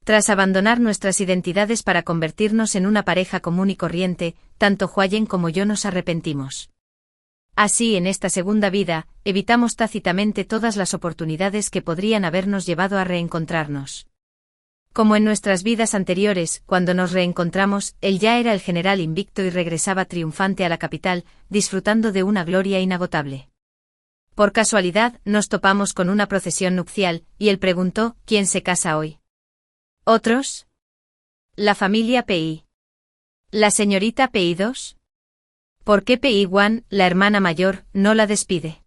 Tras abandonar nuestras identidades para convertirnos en una pareja común y corriente, tanto Hua-Yen como yo nos arrepentimos. Así, en esta segunda vida, evitamos tácitamente todas las oportunidades que podrían habernos llevado a reencontrarnos. Como en nuestras vidas anteriores, cuando nos reencontramos, él ya era el general invicto y regresaba triunfante a la capital, disfrutando de una gloria inagotable. Por casualidad, nos topamos con una procesión nupcial, y él preguntó, ¿quién se casa hoy? ¿Otros? La familia Pei. ¿La señorita Pei II? ¿Por qué Pei Wan, la hermana mayor, no la despide?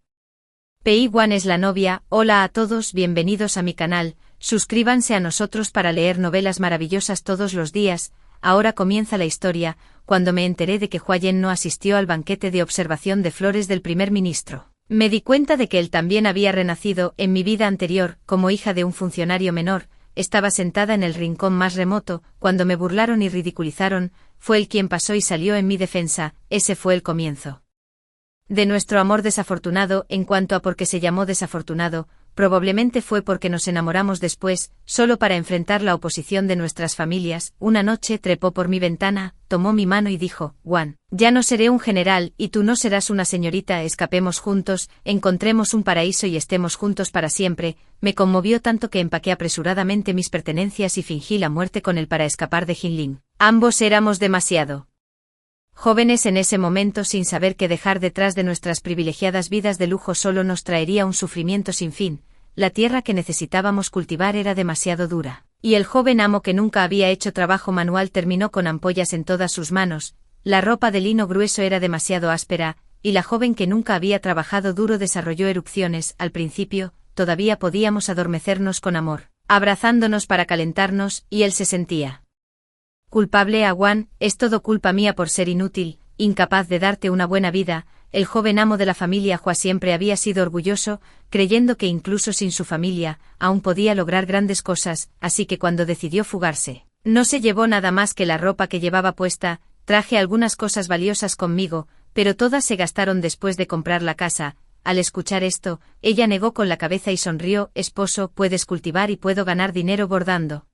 Pei Wan es la novia. Hola a todos, bienvenidos a mi canal, suscríbanse a nosotros para leer novelas maravillosas todos los días. Ahora comienza la historia, cuando me enteré de que Hua-Yen no asistió al banquete de observación de flores del primer ministro. Me di cuenta de que él también había renacido en mi vida anterior, como hija de un funcionario menor. Estaba sentada en el rincón más remoto, cuando me burlaron y ridiculizaron, fue él quien pasó y salió en mi defensa. Ese fue el comienzo de nuestro amor desafortunado. En cuanto a por qué se llamó desafortunado, probablemente fue porque nos enamoramos después, solo para enfrentar la oposición de nuestras familias. Una noche trepó por mi ventana, tomó mi mano y dijo, Wan, ya no seré un general y tú no serás una señorita, escapemos juntos, encontremos un paraíso y estemos juntos para siempre. Me conmovió tanto que empaqué apresuradamente mis pertenencias y fingí la muerte con él para escapar de Jinling. Ambos éramos demasiado jóvenes en ese momento, sin saber que dejar detrás de nuestras privilegiadas vidas de lujo solo nos traería un sufrimiento sin fin. La tierra que necesitábamos cultivar era demasiado dura, y el joven amo que nunca había hecho trabajo manual terminó con ampollas en todas sus manos. La ropa de lino grueso era demasiado áspera, y la joven que nunca había trabajado duro desarrolló erupciones. Al principio, todavía podíamos adormecernos con amor, abrazándonos para calentarnos, y él se sentía culpable. A Wan, es todo culpa mía por ser inútil, incapaz de darte una buena vida. El joven amo de la familia Hua siempre había sido orgulloso, creyendo que incluso sin su familia, aún podía lograr grandes cosas, así que cuando decidió fugarse, no se llevó nada más que la ropa que llevaba puesta. Traje algunas cosas valiosas conmigo, pero todas se gastaron después de comprar la casa. Al escuchar esto, ella negó con la cabeza y sonrió. Esposo, puedes cultivar y puedo ganar dinero bordando.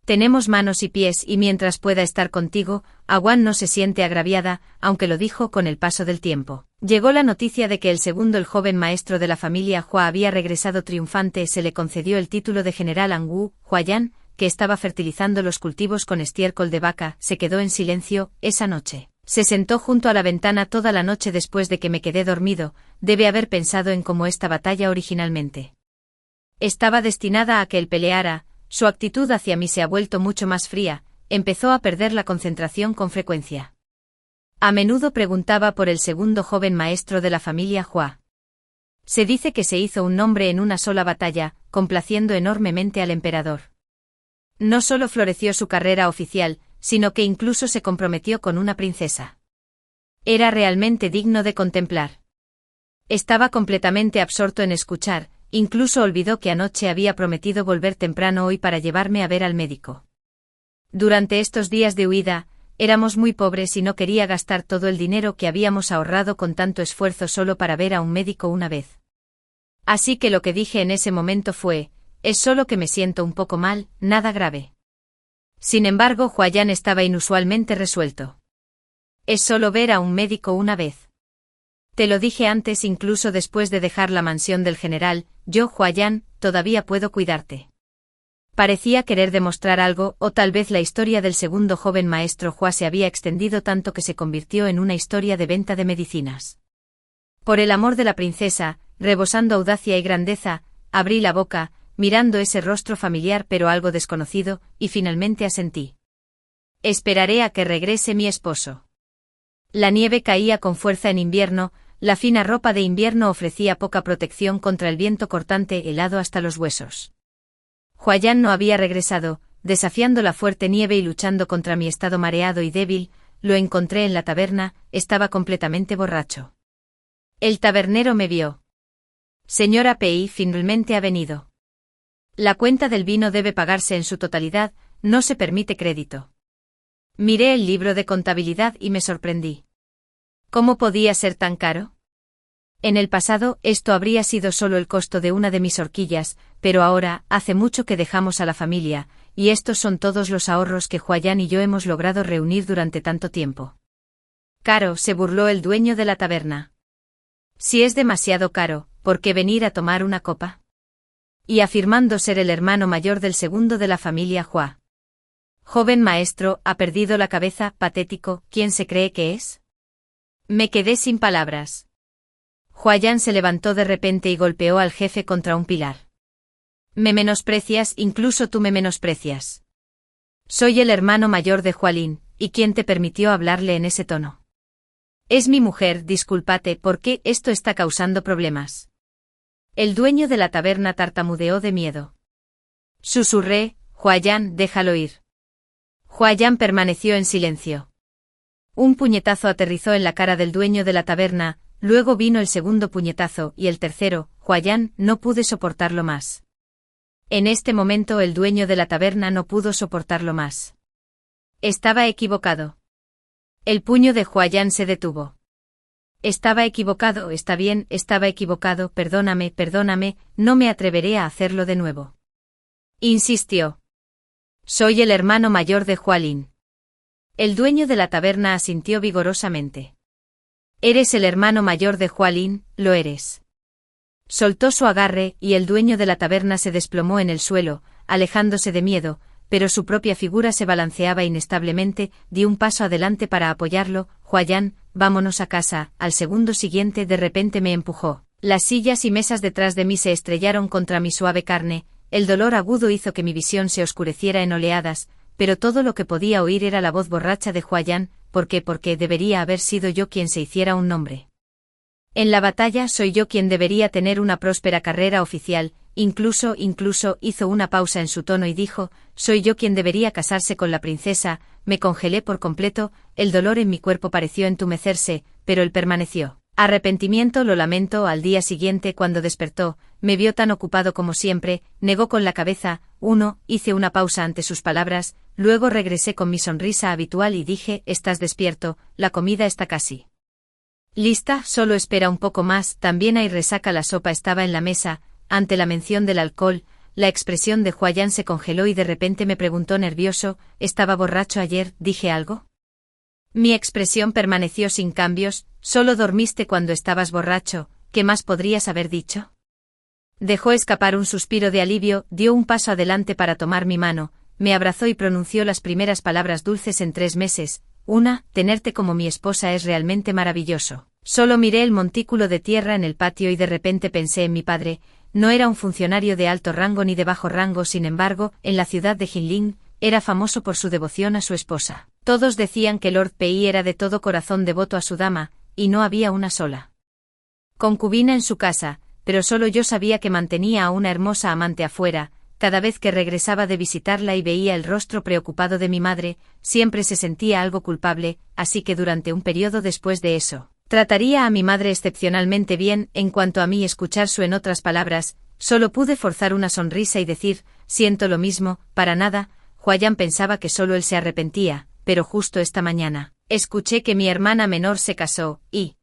Tenemos manos y pies y mientras pueda estar contigo. Wan no se siente agraviada, aunque lo dijo con el paso del tiempo. Llegó la noticia de que el joven maestro de la familia Hua había regresado triunfante. Se le concedió el título de general Angu. Hua-Yan, que estaba fertilizando los cultivos con estiércol de vaca, se quedó en silencio. Esa noche se sentó junto a la ventana toda la noche después de que me quedé dormido. Debe haber pensado en cómo esta batalla originalmente estaba destinada a que él peleara. Su actitud hacia mí se ha vuelto mucho más fría, empezó a perder la concentración con frecuencia. A menudo preguntaba por el segundo joven maestro de la familia Hua. Se dice que se hizo un nombre en una sola batalla, complaciendo enormemente al emperador. No solo floreció su carrera oficial, sino que incluso se comprometió con una princesa. Era realmente digno de contemplar. Estaba completamente absorto en escuchar. Incluso olvidó que anoche había prometido volver temprano hoy para llevarme a ver al médico. Durante estos días de huida, éramos muy pobres y no quería gastar todo el dinero que habíamos ahorrado con tanto esfuerzo solo para ver a un médico una vez. Así que lo que dije en ese momento fue, es solo que me siento un poco mal, nada grave. Sin embargo, Hua-Yan estaba inusualmente resuelto. Es solo ver a un médico una vez. Te lo dije antes, incluso después de dejar la mansión del general. Yo, Hua-Yan, todavía puedo cuidarte. Parecía querer demostrar algo, o tal vez la historia del segundo joven maestro Hua se había extendido tanto que se convirtió en una historia de venta de medicinas. Por el amor de la princesa, rebosando audacia y grandeza, abrí la boca, mirando ese rostro familiar pero algo desconocido, y finalmente asentí. Esperaré a que regrese mi esposo. La nieve caía con fuerza en invierno. La fina ropa de invierno ofrecía poca protección contra el viento cortante helado hasta los huesos. Hua-Yan no había regresado, desafiando la fuerte nieve y luchando contra mi estado mareado y débil. Lo encontré en la taberna, estaba completamente borracho. El tabernero me vio. Señora Pei finalmente ha venido. La cuenta del vino debe pagarse en su totalidad, no se permite crédito. Miré el libro de contabilidad y me sorprendí. ¿Cómo podía ser tan caro? En el pasado, esto habría sido solo el costo de una de mis horquillas, pero ahora, hace mucho que dejamos a la familia, y estos son todos los ahorros que Huayan y yo hemos logrado reunir durante tanto tiempo. Caro, se burló el dueño de la taberna. Si es demasiado caro, ¿por qué venir a tomar una copa? Y afirmando ser el hermano mayor del segundo de la familia Hua. Joven maestro, ha perdido la cabeza, patético, ¿quién se cree que es? Me quedé sin palabras. Huayan se levantó de repente y golpeó al jefe contra un pilar. Me menosprecias, incluso tú me menosprecias. Soy el hermano mayor de Hualin, ¿y quién te permitió hablarle en ese tono? Es mi mujer, discúlpate, porque esto está causando problemas. El dueño de la taberna tartamudeó de miedo. Susurré, Huayan, déjalo ir. Huayan permaneció en silencio. Un puñetazo aterrizó en la cara del dueño de la taberna, luego vino el segundo puñetazo y el tercero. Huayan, no pude soportarlo más. En este momento el dueño de la taberna no pudo soportarlo más. Estaba equivocado. El puño de Huayan se detuvo. Estaba equivocado, está bien, estaba equivocado, perdóname, perdóname, no me atreveré a hacerlo de nuevo. Insistió. Soy el hermano mayor de Hualin. El dueño de la taberna asintió vigorosamente. Eres el hermano mayor de Hualin, lo eres. Soltó su agarre y el dueño de la taberna se desplomó en el suelo, alejándose de miedo, pero su propia figura se balanceaba inestablemente, di un paso adelante para apoyarlo. Huayan, vámonos a casa. Al segundo siguiente de repente me empujó. Las sillas y mesas detrás de mí se estrellaron contra mi suave carne, el dolor agudo hizo que mi visión se oscureciera en oleadas, pero todo lo que podía oír era la voz borracha de Huayan. ¿Por qué? Porque debería haber sido yo quien se hiciera un nombre. En la batalla soy yo quien debería tener una próspera carrera oficial, incluso hizo una pausa en su tono y dijo, soy yo quien debería casarse con la princesa. Me congelé por completo, el dolor en mi cuerpo pareció entumecerse, pero él permaneció. Arrepentimiento, lo lamento. Al día siguiente cuando despertó, me vio tan ocupado como siempre, negó con la cabeza. Hice una pausa ante sus palabras, luego regresé con mi sonrisa habitual y dije, estás despierto, la comida está casi lista, solo espera un poco más. También hay resaca. La sopa estaba en la mesa. Ante la mención del alcohol, la expresión de Huayan se congeló y de repente me preguntó nervioso, ¿estaba borracho ayer? ¿Dije algo? Mi expresión permaneció sin cambios, solo dormiste cuando estabas borracho, ¿qué más podrías haber dicho? Dejó escapar un suspiro de alivio, dio un paso adelante para tomar mi mano, me abrazó y pronunció las primeras palabras dulces en 3 meses. Tenerte como mi esposa es realmente maravilloso. Solo miré el montículo de tierra en el patio y de repente pensé en mi padre. No era un funcionario de alto rango ni de bajo rango, sin embargo, en la ciudad de Jinling, era famoso por su devoción a su esposa. Todos decían que Lord Pei era de todo corazón devoto a su dama, y no había una sola concubina en su casa, pero solo yo sabía que mantenía a una hermosa amante afuera. Cada vez que regresaba de visitarla y veía el rostro preocupado de mi madre, siempre se sentía algo culpable, así que durante un periodo después de eso, trataría a mi madre excepcionalmente bien. En cuanto a mí, escuchar su en otras palabras, solo pude forzar una sonrisa y decir, siento lo mismo, para nada. Huayan pensaba que solo él se arrepentía, pero justo esta mañana, escuché que mi hermana menor se casó, y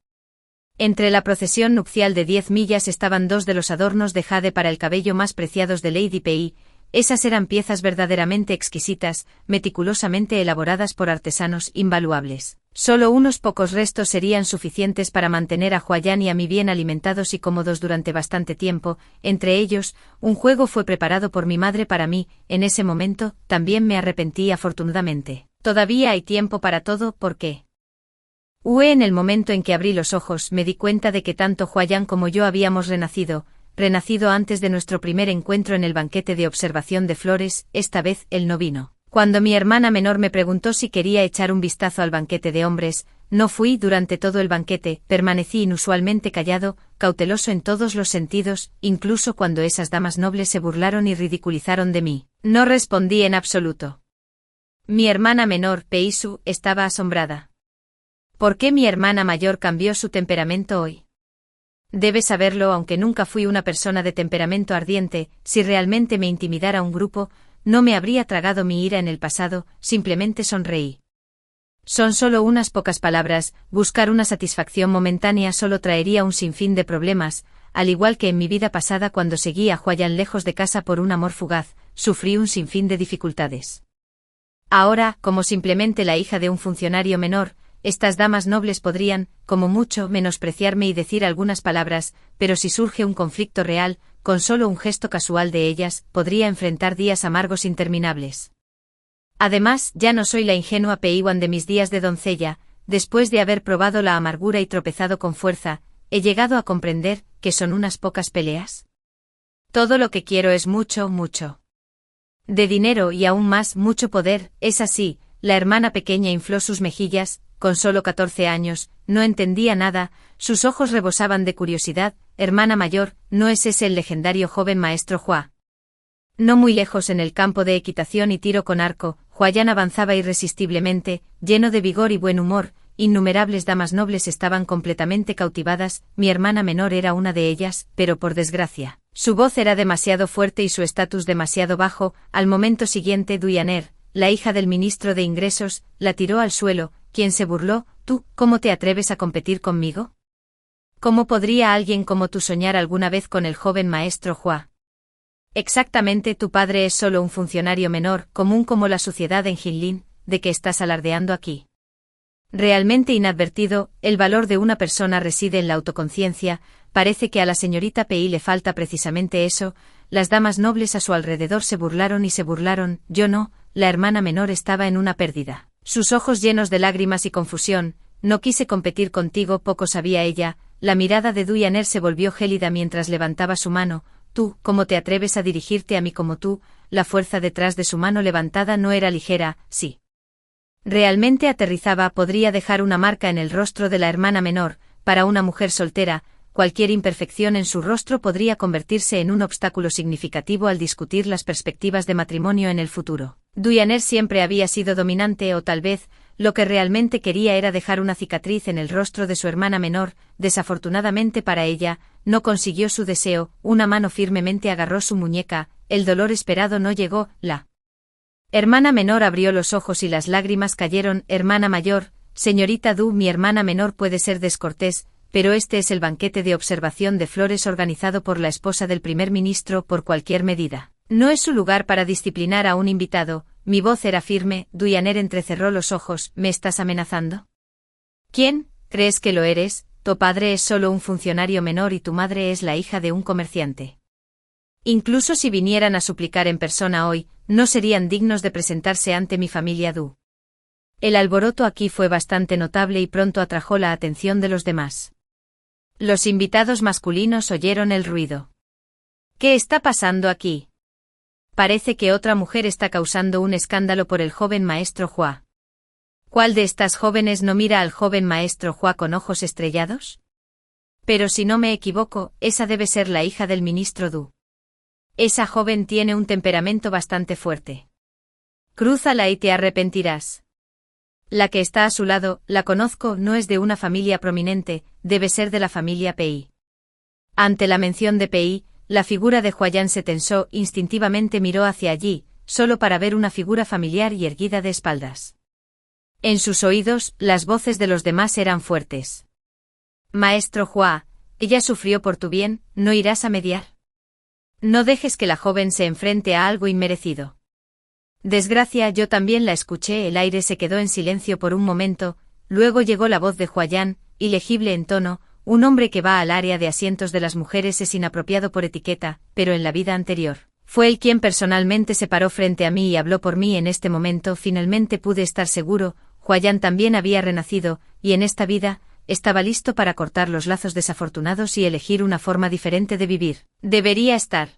entre la procesión nupcial de 10 millas estaban 2 de los adornos de jade para el cabello más preciados de Lady Pei. Esas eran piezas verdaderamente exquisitas, meticulosamente elaboradas por artesanos invaluables. Solo unos pocos restos serían suficientes para mantener a Huayan y a mí bien alimentados y cómodos durante bastante tiempo. Entre ellos, un juego fue preparado por mi madre para mí. En ese momento, también me arrepentí afortunadamente. Todavía hay tiempo para todo, ¿por qué? En el momento en que abrí los ojos me di cuenta de que tanto Huayan como yo habíamos renacido antes de nuestro primer encuentro en el banquete de observación de flores. Esta vez él no vino. Cuando mi hermana menor me preguntó si quería echar un vistazo al banquete de hombres, no fui. Durante todo el banquete, permanecí inusualmente callado, cauteloso en todos los sentidos, incluso cuando esas damas nobles se burlaron y ridiculizaron de mí. No respondí en absoluto. Mi hermana menor, Peisu, estaba asombrada. ¿Por qué mi hermana mayor cambió su temperamento hoy? Debes saberlo, aunque nunca fui una persona de temperamento ardiente, si realmente me intimidara un grupo, no me habría tragado mi ira en el pasado, simplemente sonreí. Son solo unas pocas palabras, buscar una satisfacción momentánea solo traería un sinfín de problemas, al igual que en mi vida pasada cuando seguí a Huayan lejos de casa por un amor fugaz. sufrí un sinfín de dificultades. Ahora, como simplemente la hija de un funcionario menor, estas damas nobles podrían, como mucho, menospreciarme y decir algunas palabras, pero si surge un conflicto real, con solo un gesto casual de ellas, podría enfrentar días amargos interminables. Además, ya no soy la ingenua Peiwan de mis días de doncella, después de haber probado la amargura y tropezado con fuerza, he llegado a comprender que son unas pocas peleas. Todo lo que quiero es mucho, mucho. De dinero y aún más, mucho poder, es así. La hermana pequeña infló sus mejillas, con solo 14 años, no entendía nada, sus ojos rebosaban de curiosidad. Hermana mayor, ¿no es ese el legendario joven maestro Hua? No muy lejos en el campo de equitación y tiro con arco, Huayan avanzaba irresistiblemente, lleno de vigor y buen humor. Innumerables damas nobles estaban completamente cautivadas, mi hermana menor era una de ellas, pero por desgracia, su voz era demasiado fuerte y su estatus demasiado bajo. Al momento siguiente Duyaner, la hija del ministro de Ingresos, la tiró al suelo, quien se burló, ¿tú, cómo te atreves a competir conmigo? ¿Cómo podría alguien como tú soñar alguna vez con el joven maestro Hua? Exactamente, tu padre es solo un funcionario menor, común como la suciedad en Jinlin, ¿de qué estás alardeando aquí? Realmente inadvertido, el valor de una persona reside en la autoconciencia. Parece que a la señorita Pei le falta precisamente eso. Las damas nobles a su alrededor se burlaron y se burlaron, yo no. La hermana menor estaba en una pérdida, sus ojos llenos de lágrimas y confusión. No quise competir contigo, poco sabía ella. La mirada de Duyaner se volvió gélida mientras levantaba su mano. Tú, ¿cómo te atreves a dirigirte a mí como tú? La fuerza detrás de su mano levantada no era ligera, sí. Realmente aterrizaba, podría dejar una marca en el rostro de la hermana menor. Para una mujer soltera, cualquier imperfección en su rostro podría convertirse en un obstáculo significativo al discutir las perspectivas de matrimonio en el futuro. Duyaner siempre había sido dominante, o tal vez, lo que realmente quería era dejar una cicatriz en el rostro de su hermana menor. Desafortunadamente para ella, no consiguió su deseo. Una mano firmemente agarró su muñeca, el dolor esperado no llegó. La hermana menor abrió los ojos y las lágrimas cayeron. Hermana mayor, señorita Du, mi hermana menor puede ser descortés, pero este es el banquete de observación de flores organizado por la esposa del primer ministro. Por cualquier medida, no es su lugar para disciplinar a un invitado. Mi voz era firme. Duyaner entrecerró los ojos. ¿Me estás amenazando? ¿Quién? ¿Crees que lo eres? Tu padre es solo un funcionario menor y tu madre es la hija de un comerciante. Incluso si vinieran a suplicar en persona hoy, no serían dignos de presentarse ante mi familia Du. El alboroto aquí fue bastante notable y pronto atrajo la atención de los demás. Los invitados masculinos oyeron el ruido. ¿Qué está pasando aquí? Parece que otra mujer está causando un escándalo por el joven maestro Hua. ¿Cuál de estas jóvenes no mira al joven maestro Hua con ojos estrellados? Pero si no me equivoco, esa debe ser la hija del ministro Du. Esa joven tiene un temperamento bastante fuerte. Crúzala y te arrepentirás. La que está a su lado, la conozco, no es de una familia prominente, debe ser de la familia Pei. Ante la mención de Pei, la figura de Huayan se tensó, instintivamente miró hacia allí, solo para ver una figura familiar y erguida de espaldas. En sus oídos, las voces de los demás eran fuertes. Maestro Hua, ella sufrió por tu bien, ¿no irás a mediar? No dejes que la joven se enfrente a algo inmerecido. Desgracia, yo también la escuché. El aire se quedó en silencio por un momento, luego llegó la voz de Huayan, ilegible en tono. Un hombre que va al área de asientos de las mujeres es inapropiado por etiqueta, pero en la vida anterior, fue él quien personalmente se paró frente a mí y habló por mí. En este momento finalmente pude estar seguro, Huayan también había renacido, y en esta vida, estaba listo para cortar los lazos desafortunados y elegir una forma diferente de vivir. Debería estar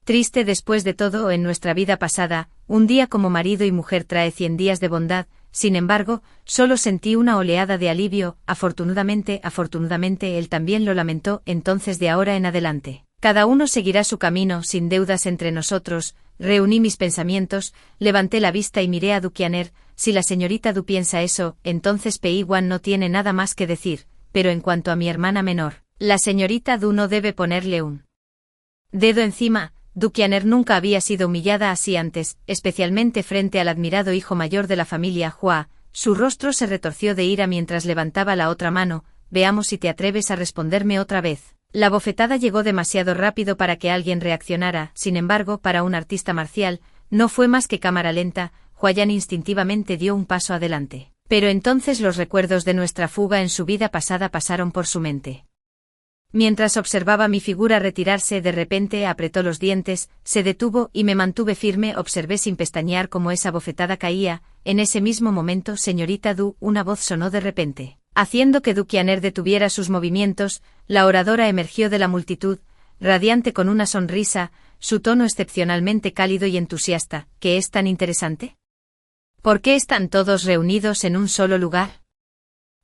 triste después de todo. En nuestra vida pasada, un día como marido y mujer trae 100 días de bondad. Sin embargo, solo sentí una oleada de alivio. Afortunadamente, él también lo lamentó. Entonces de ahora en adelante, cada uno seguirá su camino, sin deudas entre nosotros. Reuní mis pensamientos, levanté la vista y miré a Duyaner. Si la señorita Du piensa eso, entonces Pei Wan no tiene nada más que decir, pero en cuanto a mi hermana menor, la señorita Du no debe ponerle un dedo encima. Duyaner nunca había sido humillada así antes, especialmente frente al admirado hijo mayor de la familia Hua. Su rostro se retorció de ira mientras levantaba la otra mano. Veamos si te atreves a responderme otra vez. La bofetada llegó demasiado rápido para que alguien reaccionara, sin embargo, para un artista marcial, no fue más que cámara lenta. Huayan instintivamente dio un paso adelante. Pero entonces los recuerdos de nuestra fuga en su vida pasada pasaron por su mente. Mientras observaba mi figura retirarse, de repente apretó los dientes, se detuvo y me mantuve firme. Observé sin pestañear cómo esa bofetada caía. En ese mismo momento, señorita Du, una voz sonó de repente. Haciendo que Dukianer detuviera sus movimientos, la oradora emergió de la multitud, radiante con una sonrisa, su tono excepcionalmente cálido y entusiasta. ¿Qué es tan interesante? ¿Por qué están todos reunidos en un solo lugar?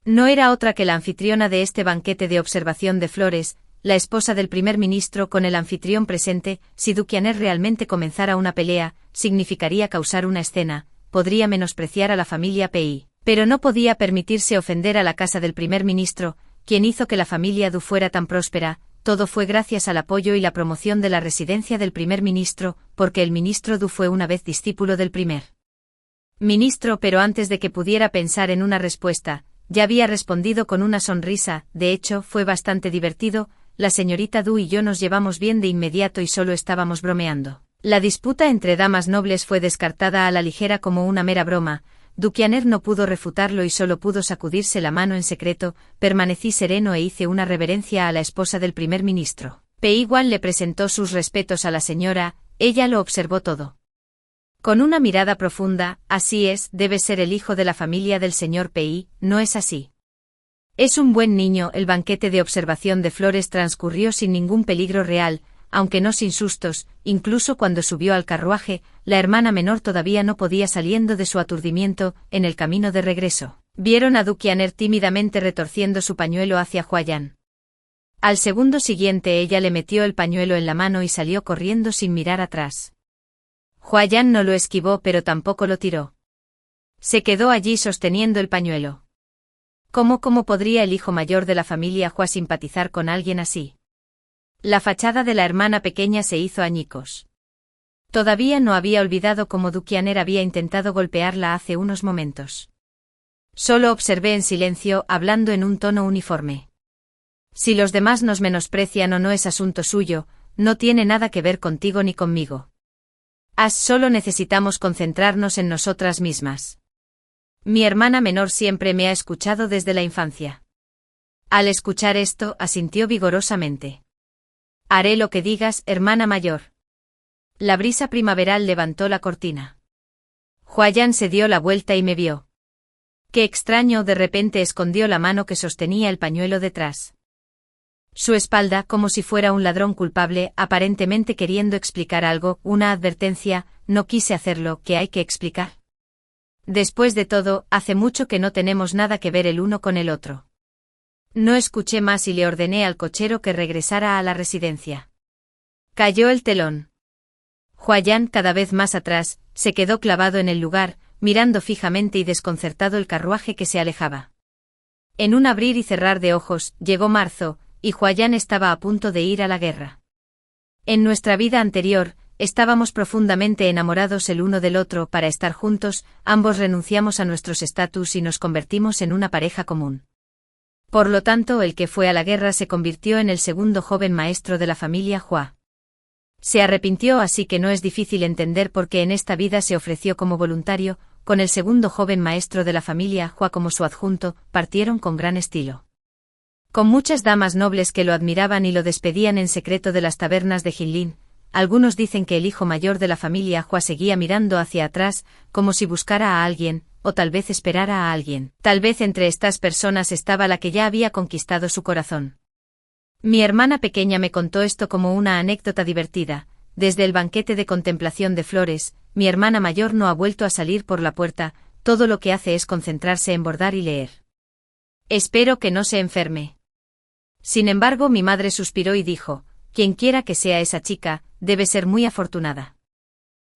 No era otra que la anfitriona de este banquete de observación de flores, la esposa del primer ministro con el anfitrión presente. Si Dukianer realmente comenzara una pelea, significaría causar una escena, podría menospreciar a la familia Pei. Pero no podía permitirse ofender a la casa del primer ministro, quien hizo que la familia Du fuera tan próspera. Todo fue gracias al apoyo y la promoción de la residencia del primer ministro, porque el ministro Du fue una vez discípulo del primer ministro, pero antes de que pudiera pensar en una respuesta, ya había respondido con una sonrisa. De hecho, fue bastante divertido, la señorita Du y yo nos llevamos bien de inmediato y solo estábamos bromeando. La disputa entre damas nobles fue descartada a la ligera como una mera broma. Dukianer no pudo refutarlo y solo pudo sacudirse la mano en secreto. Permanecí sereno e hice una reverencia a la esposa del primer ministro. Pei Wan le presentó sus respetos a la señora, ella lo observó todo. Con una mirada profunda, así es, debe ser el hijo de la familia del señor Pei, ¿no es así? Es un buen niño. El banquete de observación de flores transcurrió sin ningún peligro real, aunque no sin sustos. Incluso cuando subió al carruaje, la hermana menor todavía no podía saliendo de su aturdimiento. En el camino de regreso, vieron a Dukianer tímidamente retorciendo su pañuelo hacia Huayan. Al segundo siguiente ella le metió el pañuelo en la mano y salió corriendo sin mirar atrás. Huayan no lo esquivó pero tampoco lo tiró. Se quedó allí sosteniendo el pañuelo. ¿Cómo podría el hijo mayor de la familia Hua simpatizar con alguien así? La fachada de la hermana pequeña se hizo añicos. Todavía no había olvidado cómo Dukianer había intentado golpearla hace unos momentos. Solo observé en silencio, hablando en un tono uniforme. Si los demás nos menosprecian o no es asunto suyo, no tiene nada que ver contigo ni conmigo. Solo necesitamos concentrarnos en nosotras mismas. Mi hermana menor siempre me ha escuchado desde la infancia. Al escuchar esto, asintió vigorosamente. Haré lo que digas, hermana mayor. La brisa primaveral levantó la cortina. Huayan se dio la vuelta y me vio. Qué extraño, de repente escondió la mano que sostenía el pañuelo detrás. Su espalda, como si fuera un ladrón culpable, aparentemente queriendo explicar algo, una advertencia. No quise hacerlo. ¿Qué hay que explicar? Después de todo, hace mucho que no tenemos nada que ver el uno con el otro. No escuché más y le ordené al cochero que regresara a la residencia. Cayó el telón. Huayan, cada vez más atrás, se quedó clavado en el lugar, mirando fijamente y desconcertado el carruaje que se alejaba. En un abrir y cerrar de ojos, llegó marzo, y Huayan estaba a punto de ir a la guerra. En nuestra vida anterior, estábamos profundamente enamorados el uno del otro. Para estar juntos, ambos renunciamos a nuestros estatus y nos convertimos en una pareja común. Por lo tanto, el que fue a la guerra se convirtió en el segundo joven maestro de la familia Hua. Se arrepintió, así que no es difícil entender por qué en esta vida se ofreció como voluntario. Con el segundo joven maestro de la familia Hua como su adjunto, partieron con gran estilo. Con muchas damas nobles que lo admiraban y lo despedían en secreto de las tabernas de Jinlin. Algunos dicen que el hijo mayor de la familia Hua seguía mirando hacia atrás, como si buscara a alguien, o tal vez esperara a alguien. Tal vez entre estas personas estaba la que ya había conquistado su corazón. Mi hermana pequeña me contó esto como una anécdota divertida. Desde el banquete de contemplación de flores, mi hermana mayor no ha vuelto a salir por la puerta, todo lo que hace es concentrarse en bordar y leer. Espero que no se enferme. Sin embargo, mi madre suspiró y dijo, quienquiera que sea esa chica, debe ser muy afortunada.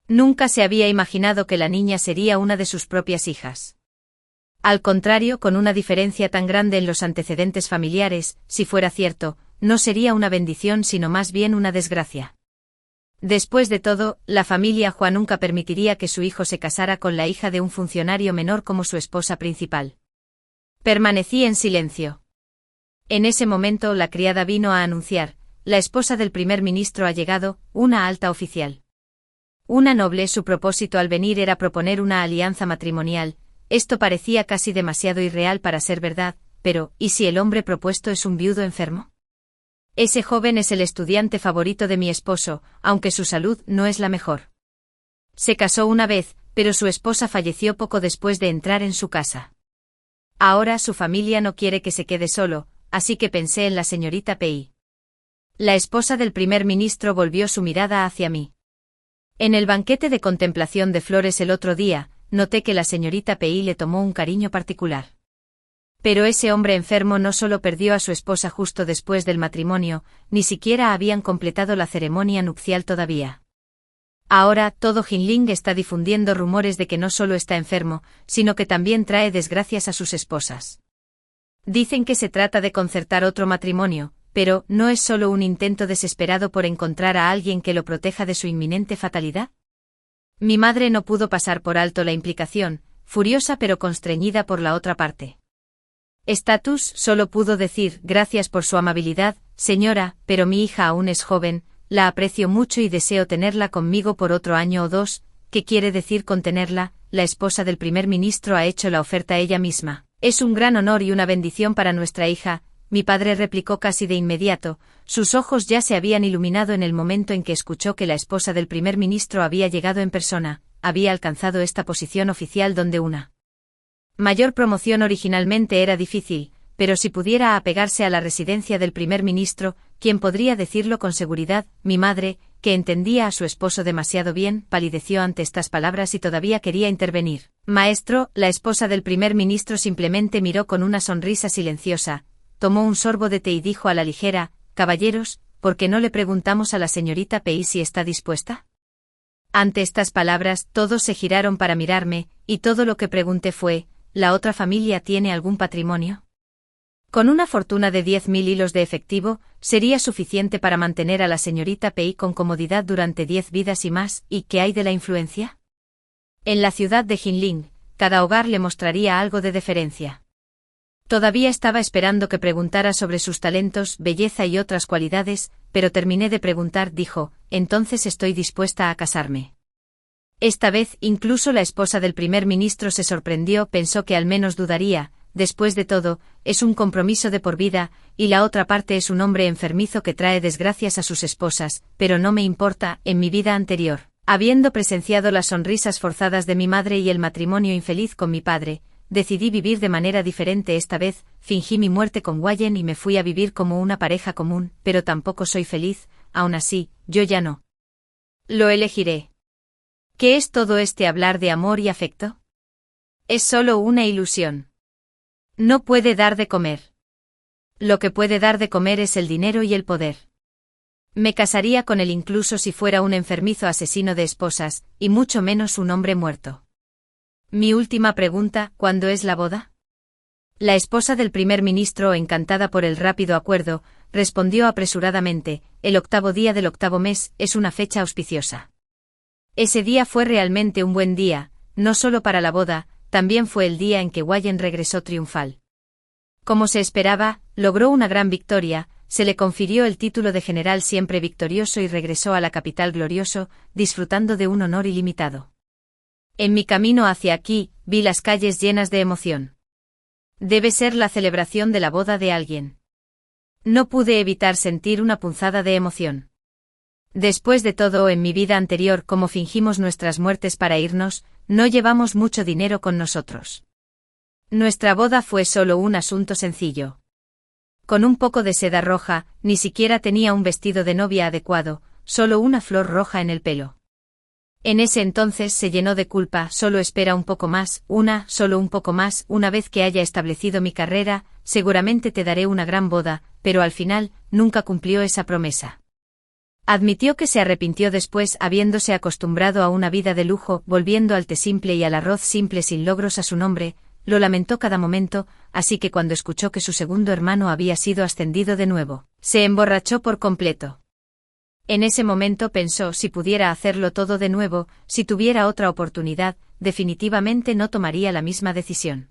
Nunca se había imaginado que la niña sería una de sus propias hijas. Al contrario, con una diferencia tan grande en los antecedentes familiares, si fuera cierto, no sería una bendición sino más bien una desgracia. Después de todo, la familia Hua nunca permitiría que su hijo se casara con la hija de un funcionario menor como su esposa principal. Permanecí en silencio. En ese momento la criada vino a anunciar: la esposa del primer ministro ha llegado, una alta oficial. Una noble. Su propósito al venir era proponer una alianza matrimonial. Esto parecía casi demasiado irreal para ser verdad, pero ¿y si el hombre propuesto es un viudo enfermo? Ese joven es el estudiante favorito de mi esposo, aunque su salud no es la mejor. Se casó una vez, pero su esposa falleció poco después de entrar en su casa. Ahora su familia no quiere que se quede solo, así que pensé en la señorita Pei. La esposa del primer ministro volvió su mirada hacia mí. En el banquete de contemplación de flores el otro día, noté que la señorita Pei le tomó un cariño particular. Pero ese hombre enfermo no solo perdió a su esposa justo después del matrimonio, ni siquiera habían completado la ceremonia nupcial todavía. Ahora todo Jinling está difundiendo rumores de que no solo está enfermo, sino que también trae desgracias a sus esposas. Dicen que se trata de concertar otro matrimonio, pero ¿no es solo un intento desesperado por encontrar a alguien que lo proteja de su inminente fatalidad? Mi madre no pudo pasar por alto la implicación, furiosa pero constreñida por la otra parte. Status solo pudo decir: gracias por su amabilidad, señora, pero mi hija aún es joven, la aprecio mucho y deseo tenerla conmigo por otro año o dos. ¿Qué quiere decir con tenerla? La esposa del primer ministro ha hecho la oferta ella misma. Es un gran honor y una bendición para nuestra hija. Mi padre replicó casi de inmediato. Sus ojos ya se habían iluminado en el momento en que escuchó que la esposa del primer ministro había llegado en persona, había alcanzado esta posición oficial donde una mayor promoción originalmente era difícil, pero si pudiera apegarse a la residencia del primer ministro, ¿quién podría decirlo con seguridad? Mi madre, que entendía a su esposo demasiado bien, palideció ante estas palabras y todavía quería intervenir. Maestro, la esposa del primer ministro simplemente miró con una sonrisa silenciosa, tomó un sorbo de té y dijo a la ligera: caballeros, ¿por qué no le preguntamos a la señorita Pei si está dispuesta? Ante estas palabras todos se giraron para mirarme, y todo lo que pregunté fue: ¿la otra familia tiene algún patrimonio? Con una fortuna de 10.000 hilos de efectivo, sería suficiente para mantener a la señorita Pei con comodidad durante 10 vidas y más. ¿Y qué hay de la influencia? En la ciudad de Jinling, cada hogar le mostraría algo de deferencia. Todavía estaba esperando que preguntara sobre sus talentos, belleza y otras cualidades, pero terminé de preguntar, dijo: entonces estoy dispuesta a casarme. Esta vez incluso la esposa del primer ministro se sorprendió, pensó que al menos dudaría. Después de todo, es un compromiso de por vida, y la otra parte es un hombre enfermizo que trae desgracias a sus esposas, pero no me importa. En mi vida anterior, habiendo presenciado las sonrisas forzadas de mi madre y el matrimonio infeliz con mi padre, decidí vivir de manera diferente esta vez. Fingí mi muerte con Wallen y me fui a vivir como una pareja común, pero tampoco soy feliz. Aún así, yo ya no lo elegiré. ¿Qué es todo este hablar de amor y afecto? Es solo una ilusión. No puede dar de comer. Lo que puede dar de comer es el dinero y el poder. Me casaría con él incluso si fuera un enfermizo asesino de esposas, y mucho menos un hombre muerto. Mi última pregunta: ¿cuándo es la boda? La esposa del primer ministro, encantada por el rápido acuerdo, respondió apresuradamente: el 8º día del 8º mes, es una fecha auspiciosa. Ese día fue realmente un buen día, no solo para la boda, también fue el día en que Wallen regresó triunfal. Como se esperaba, logró una gran victoria, se le confirió el título de general siempre victorioso y regresó a la capital glorioso, disfrutando de un honor ilimitado. En mi camino hacia aquí, vi las calles llenas de emoción. Debe ser la celebración de la boda de alguien. No pude evitar sentir una punzada de emoción. Después de todo, en mi vida anterior, como fingimos nuestras muertes para irnos, no llevamos mucho dinero con nosotros. Nuestra boda fue solo un asunto sencillo. Con un poco de seda roja, ni siquiera tenía un vestido de novia adecuado, solo una flor roja en el pelo. En ese entonces se llenó de culpa. Solo espera un poco más, solo un poco más. Una vez que haya establecido mi carrera, seguramente te daré una gran boda, pero al final, nunca cumplió esa promesa. Admitió que se arrepintió después, habiéndose acostumbrado a una vida de lujo, volviendo al té simple y al arroz simple sin logros a su nombre, lo lamentó cada momento, así que cuando escuchó que su segundo hermano había sido ascendido de nuevo, se emborrachó por completo. En ese momento pensó: si pudiera hacerlo todo de nuevo, si tuviera otra oportunidad, definitivamente no tomaría la misma decisión.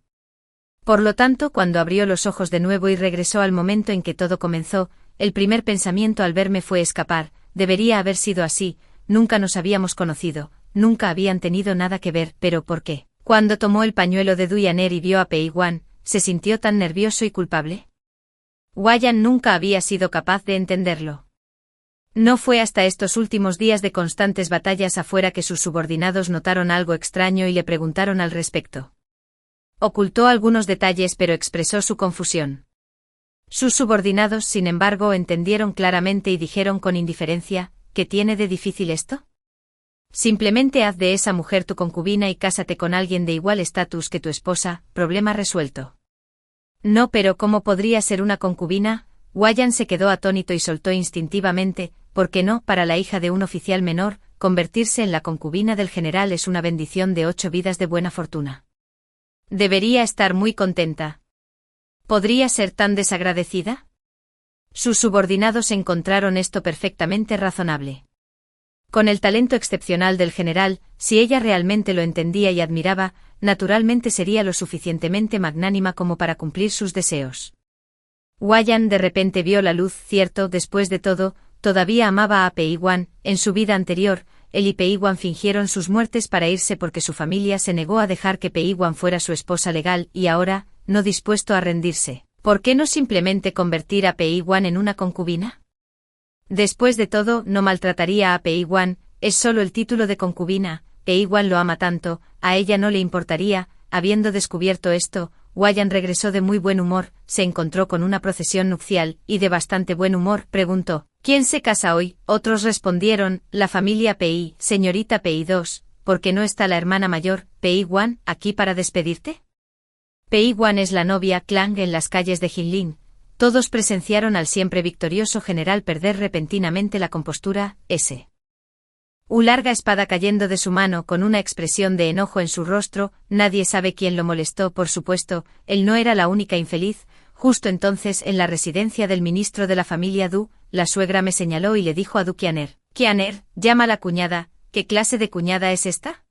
Por lo tanto, cuando abrió los ojos de nuevo y regresó al momento en que todo comenzó, el primer pensamiento al verme fue escapar. Debería haber sido así, nunca nos habíamos conocido, nunca habían tenido nada que ver, pero ¿por qué? Cuando tomó el pañuelo de Duyaner y vio a Pei-Wan, ¿se sintió tan nervioso y culpable? Wayang nunca había sido capaz de entenderlo. No fue hasta estos últimos días de constantes batallas afuera que sus subordinados notaron algo extraño y le preguntaron al respecto. Ocultó algunos detalles pero expresó su confusión. Sus subordinados, sin embargo, entendieron claramente y dijeron con indiferencia, ¿qué tiene de difícil esto? Simplemente haz de esa mujer tu concubina y cásate con alguien de igual estatus que tu esposa, problema resuelto. No, pero ¿cómo podría ser una concubina? Wayang se quedó atónito y soltó instintivamente, ¿por qué no? Para la hija de un oficial menor, convertirse en la concubina del general es una bendición de 8 vidas de buena fortuna. Debería estar muy contenta. ¿Podría ser tan desagradecida? Sus subordinados encontraron esto perfectamente razonable. Con el talento excepcional del general, si ella realmente lo entendía y admiraba, naturalmente sería lo suficientemente magnánima como para cumplir sus deseos. Wayang de repente vio la luz, cierto, después de todo, todavía amaba a Pei-Wan. En su vida anterior, él y Pei-Wan fingieron sus muertes para irse porque su familia se negó a dejar que Pei-Wan fuera su esposa legal y ahora, no dispuesto a rendirse, ¿por qué no simplemente convertir a Pei-Wan en una concubina? Después de todo, no maltrataría a Pei-Wan, es solo el título de concubina, Pei-Wan lo ama tanto, a ella no le importaría. Habiendo descubierto esto, Wayang regresó de muy buen humor, se encontró con una procesión nupcial, y de bastante buen humor, preguntó, ¿quién se casa hoy? Otros respondieron, la familia Pei, señorita Pei II, ¿por qué no está la hermana mayor, Pei-Wan, aquí para despedirte? Pei-Wan es la novia Clang en las calles de Jinling. Todos presenciaron al siempre victorioso general perder repentinamente la compostura, larga espada cayendo de su mano con una expresión de enojo en su rostro. Nadie sabe quién lo molestó, por supuesto, él no era la única infeliz. Justo entonces, en la residencia del ministro de la familia Du, la suegra me señaló y le dijo a Du Qianer, «Qianer, llama a la cuñada, ¿qué clase de cuñada es esta?»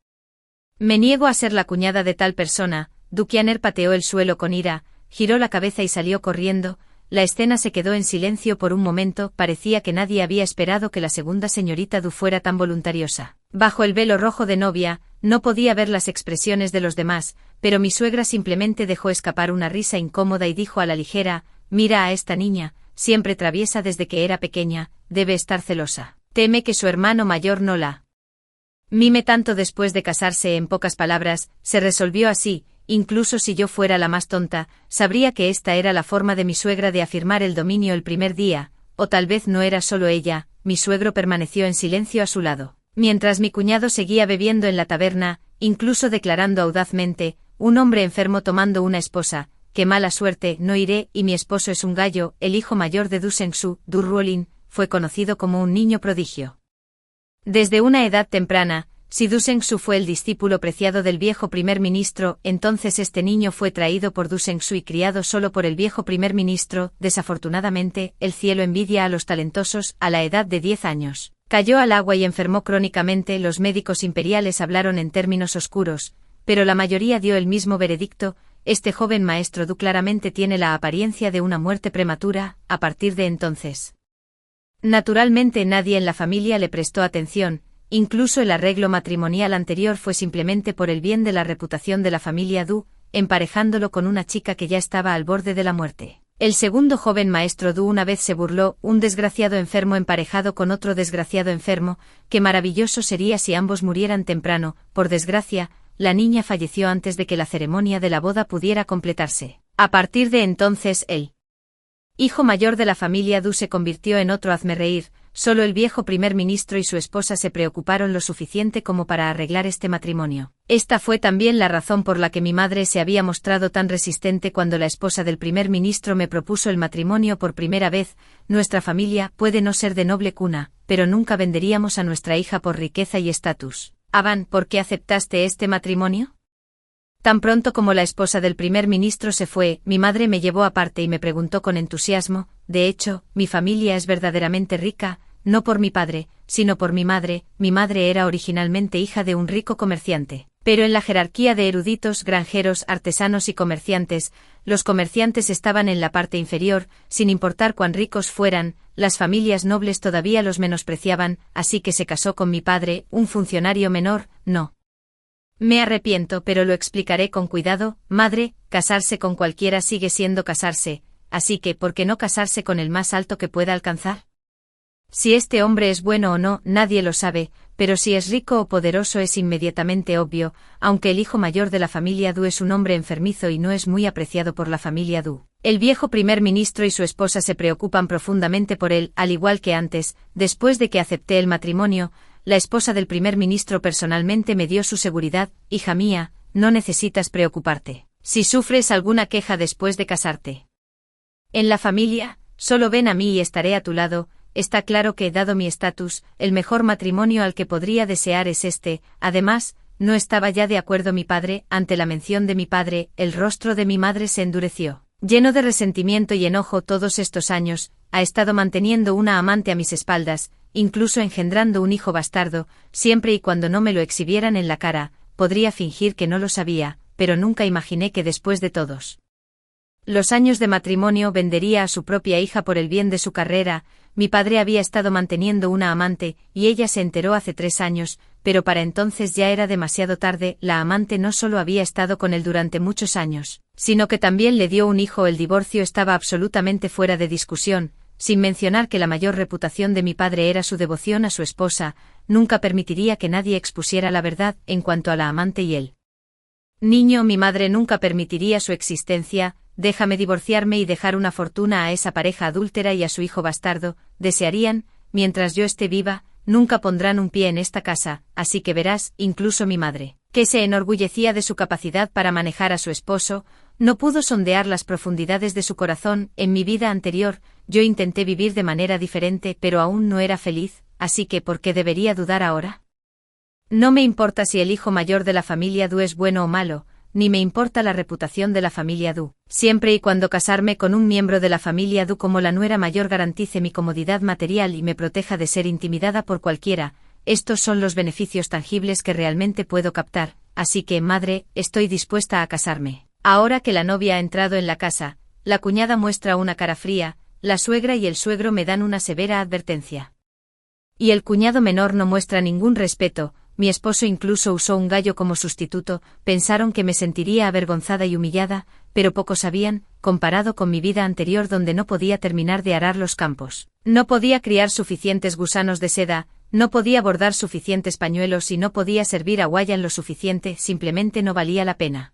«Me niego a ser la cuñada de tal persona». Du Qianer pateó el suelo con ira, giró la cabeza y salió corriendo. La escena se quedó en silencio por un momento, parecía que nadie había esperado que la segunda señorita Du fuera tan voluntariosa. Bajo el velo rojo de novia, no podía ver las expresiones de los demás, pero mi suegra simplemente dejó escapar una risa incómoda y dijo a la ligera, «Mira a esta niña, siempre traviesa desde que era pequeña, debe estar celosa. Teme que su hermano mayor no la mime tanto después de casarse». En pocas palabras, se resolvió así. Incluso si yo fuera la más tonta, sabría que esta era la forma de mi suegra de afirmar el dominio el primer día, o tal vez no era solo ella. Mi suegro permaneció en silencio a su lado, mientras mi cuñado seguía bebiendo en la taberna, incluso declarando audazmente, «Un hombre enfermo tomando una esposa, qué mala suerte, no iré, y mi esposo es un gallo». El hijo mayor de Du Shengsu, Du Ruolin, fue conocido como un niño prodigio. Desde una edad temprana, si Du Shengsu fue el discípulo preciado del viejo primer ministro, entonces este niño fue traído por Du Shengsu y criado solo por el viejo primer ministro. Desafortunadamente, el cielo envidia a los talentosos. A la edad de 10 años, cayó al agua y enfermó crónicamente. Los médicos imperiales hablaron en términos oscuros, pero la mayoría dio el mismo veredicto: este joven maestro Du claramente tiene la apariencia de una muerte prematura. A partir de entonces, naturalmente nadie en la familia le prestó atención. Incluso el arreglo matrimonial anterior fue simplemente por el bien de la reputación de la familia Du, emparejándolo con una chica que ya estaba al borde de la muerte. El segundo joven maestro Du una vez se burló: un desgraciado enfermo emparejado con otro desgraciado enfermo, qué maravilloso sería si ambos murieran temprano. Por desgracia, la niña falleció antes de que la ceremonia de la boda pudiera completarse. A partir de entonces, el hijo mayor de la familia Du se convirtió en otro hazmerreír. Solo el viejo primer ministro y su esposa se preocuparon lo suficiente como para arreglar este matrimonio. Esta fue también la razón por la que mi madre se había mostrado tan resistente cuando la esposa del primer ministro me propuso el matrimonio por primera vez. Nuestra familia puede no ser de noble cuna, pero nunca venderíamos a nuestra hija por riqueza y estatus. Avan, ¿por qué aceptaste este matrimonio? Tan pronto como la esposa del primer ministro se fue, mi madre me llevó aparte y me preguntó con entusiasmo: «De hecho, mi familia es verdaderamente rica, no por mi padre, sino por mi madre. Mi madre era originalmente hija de un rico comerciante. Pero en la jerarquía de eruditos, granjeros, artesanos y comerciantes, los comerciantes estaban en la parte inferior, sin importar cuán ricos fueran, las familias nobles todavía los menospreciaban, así que se casó con mi padre, un funcionario menor, no. Me arrepiento, pero lo explicaré con cuidado, madre, casarse con cualquiera sigue siendo casarse, así que ¿por qué no casarse con el más alto que pueda alcanzar? Si este hombre es bueno o no, nadie lo sabe, pero si es rico o poderoso es inmediatamente obvio, aunque el hijo mayor de la familia Du es un hombre enfermizo y no es muy apreciado por la familia Du. El viejo primer ministro y su esposa se preocupan profundamente por él, al igual que antes, después de que acepté el matrimonio, la esposa del primer ministro personalmente me dio su seguridad, hija mía, no necesitas preocuparte. Si sufres alguna queja después de casarte en la familia, solo ven a mí y estaré a tu lado. Está claro que, dado mi estatus, el mejor matrimonio al que podría desear es este. Además, no estaba ya de acuerdo mi padre. Ante la mención de mi padre, el rostro de mi madre se endureció. Lleno de resentimiento y enojo todos estos años, ha estado manteniendo una amante a mis espaldas, incluso engendrando un hijo bastardo, siempre y cuando no me lo exhibieran en la cara. Podría fingir que no lo sabía, pero nunca imaginé que después de todos los años de matrimonio vendería a su propia hija por el bien de su carrera. Mi padre había estado manteniendo una amante, y ella se enteró hace 3 años, pero para entonces ya era demasiado tarde. La amante no solo había estado con él durante muchos años, sino que también le dio un hijo. El divorcio estaba absolutamente fuera de discusión, sin mencionar que la mayor reputación de mi padre era su devoción a su esposa. Nunca permitiría que nadie expusiera la verdad en cuanto a la amante y él. Niño, mi madre nunca permitiría su existencia. Déjame divorciarme y dejar una fortuna a esa pareja adúltera y a su hijo bastardo. Desearían, mientras yo esté viva, nunca pondrán un pie en esta casa, así que verás, incluso mi madre, que se enorgullecía de su capacidad para manejar a su esposo, no pudo sondear las profundidades de su corazón. En mi vida anterior, yo intenté vivir de manera diferente, pero aún no era feliz, así que ¿por qué debería dudar ahora? No me importa si el hijo mayor de la familia Du es bueno o malo, ni me importa la reputación de la familia Du, siempre y cuando casarme con un miembro de la familia Du como la nuera mayor garantice mi comodidad material y me proteja de ser intimidada por cualquiera. Estos son los beneficios tangibles que realmente puedo captar, así que, madre, estoy dispuesta a casarme. Ahora que la novia ha entrado en la casa, la cuñada muestra una cara fría, la suegra y el suegro me dan una severa advertencia. Y el cuñado menor no muestra ningún respeto. Mi esposo incluso usó un gallo como sustituto. Pensaron que me sentiría avergonzada y humillada, pero poco sabían, comparado con mi vida anterior donde no podía terminar de arar los campos. No podía criar suficientes gusanos de seda, no podía bordar suficientes pañuelos y no podía servir a Guayan lo suficiente, simplemente no valía la pena.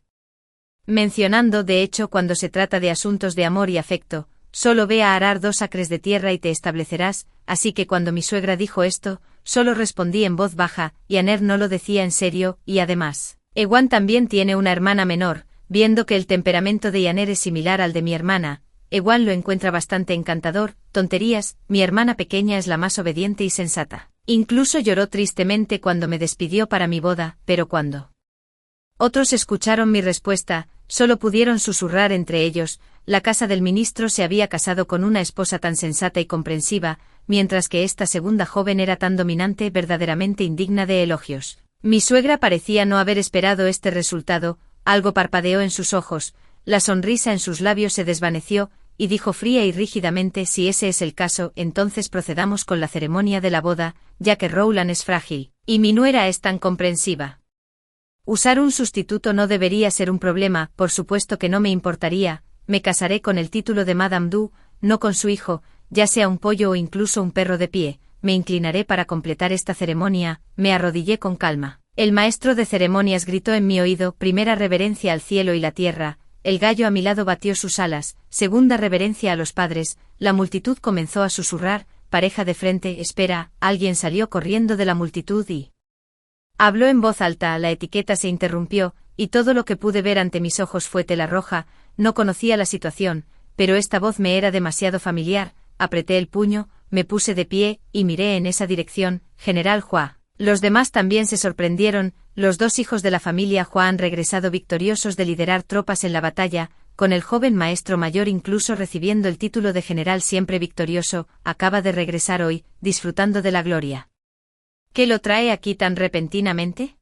Mencionando, de hecho, cuando se trata de asuntos de amor y afecto, solo ve a arar 2 acres de tierra y te establecerás, así que cuando mi suegra dijo esto, solo respondí en voz baja, y Aner no lo decía en serio, y además, Ewan también tiene una hermana menor. Viendo que el temperamento de Aner es similar al de mi hermana, Ewan lo encuentra bastante encantador. Tonterías, mi hermana pequeña es la más obediente y sensata. Incluso lloró tristemente cuando me despidió para mi boda, pero cuando otros escucharon mi respuesta, solo pudieron susurrar entre ellos. La casa del ministro se había casado con una esposa tan sensata y comprensiva, mientras que esta segunda joven era tan dominante, verdaderamente indigna de elogios. Mi suegra parecía no haber esperado este resultado. Algo parpadeó en sus ojos, la sonrisa en sus labios se desvaneció, y dijo fría y rígidamente: si ese es el caso, entonces procedamos con la ceremonia de la boda, ya que Rowland es frágil, y mi nuera es tan comprensiva. Usar un sustituto no debería ser un problema. Por supuesto que no me importaría. Me casaré con el título de Madame Du, no con su hijo, ya sea un pollo o incluso un perro de pie. Me inclinaré para completar esta ceremonia. Me arrodillé con calma. El maestro de ceremonias gritó en mi oído: primera reverencia al cielo y la tierra. El gallo a mi lado batió sus alas. Segunda reverencia a los padres. La multitud comenzó a susurrar: pareja de frente, espera. Alguien salió corriendo de la multitud y habló en voz alta. La etiqueta se interrumpió, y todo lo que pude ver ante mis ojos fue tela roja. No conocía la situación, pero esta voz me era demasiado familiar. Apreté el puño, me puse de pie, y miré en esa dirección. General Hua. Los demás también se sorprendieron. Los 2 hijos de la familia Hua han regresado victoriosos de liderar tropas en la batalla, con el joven maestro mayor incluso recibiendo el título de general siempre victorioso. Acaba de regresar hoy, disfrutando de la gloria. ¿Qué lo trae aquí tan repentinamente?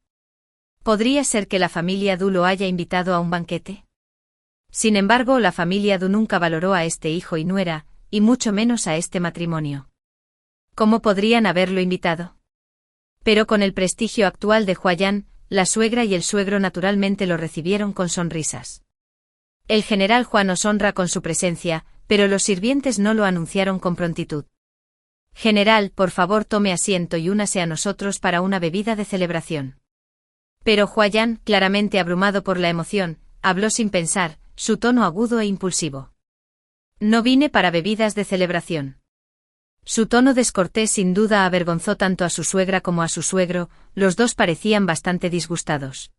¿Podría ser que la familia Du lo haya invitado a un banquete? Sin embargo, la familia Du nunca valoró a este hijo y nuera, y mucho menos a este matrimonio. ¿Cómo podrían haberlo invitado? Pero con el prestigio actual de Huayan, la suegra y el suegro naturalmente lo recibieron con sonrisas. El general Juan os honra con su presencia, pero los sirvientes no lo anunciaron con prontitud. General, por favor tome asiento y únase a nosotros para una bebida de celebración. Pero Huayan, claramente abrumado por la emoción, habló sin pensar, su tono agudo e impulsivo. No vine para bebidas de celebración. Su tono descortés sin duda avergonzó tanto a su suegra como a su suegro, los dos parecían bastante disgustados.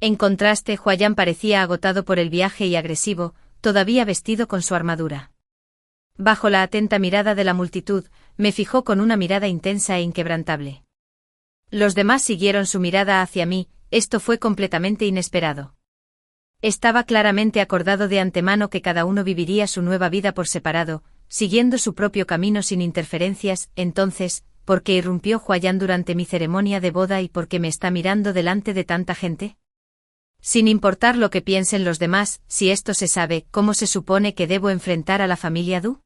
En contraste, Huayan parecía agotado por el viaje y agresivo, todavía vestido con su armadura. Bajo la atenta mirada de la multitud, me fijó con una mirada intensa e inquebrantable. Los demás siguieron su mirada hacia mí, esto fue completamente inesperado. Estaba claramente acordado de antemano que cada uno viviría su nueva vida por separado, siguiendo su propio camino sin interferencias. Entonces, ¿por qué irrumpió Huayan durante mi ceremonia de boda y por qué me está mirando delante de tanta gente? Sin importar lo que piensen los demás, si esto se sabe, ¿cómo se supone que debo enfrentar a la familia Du?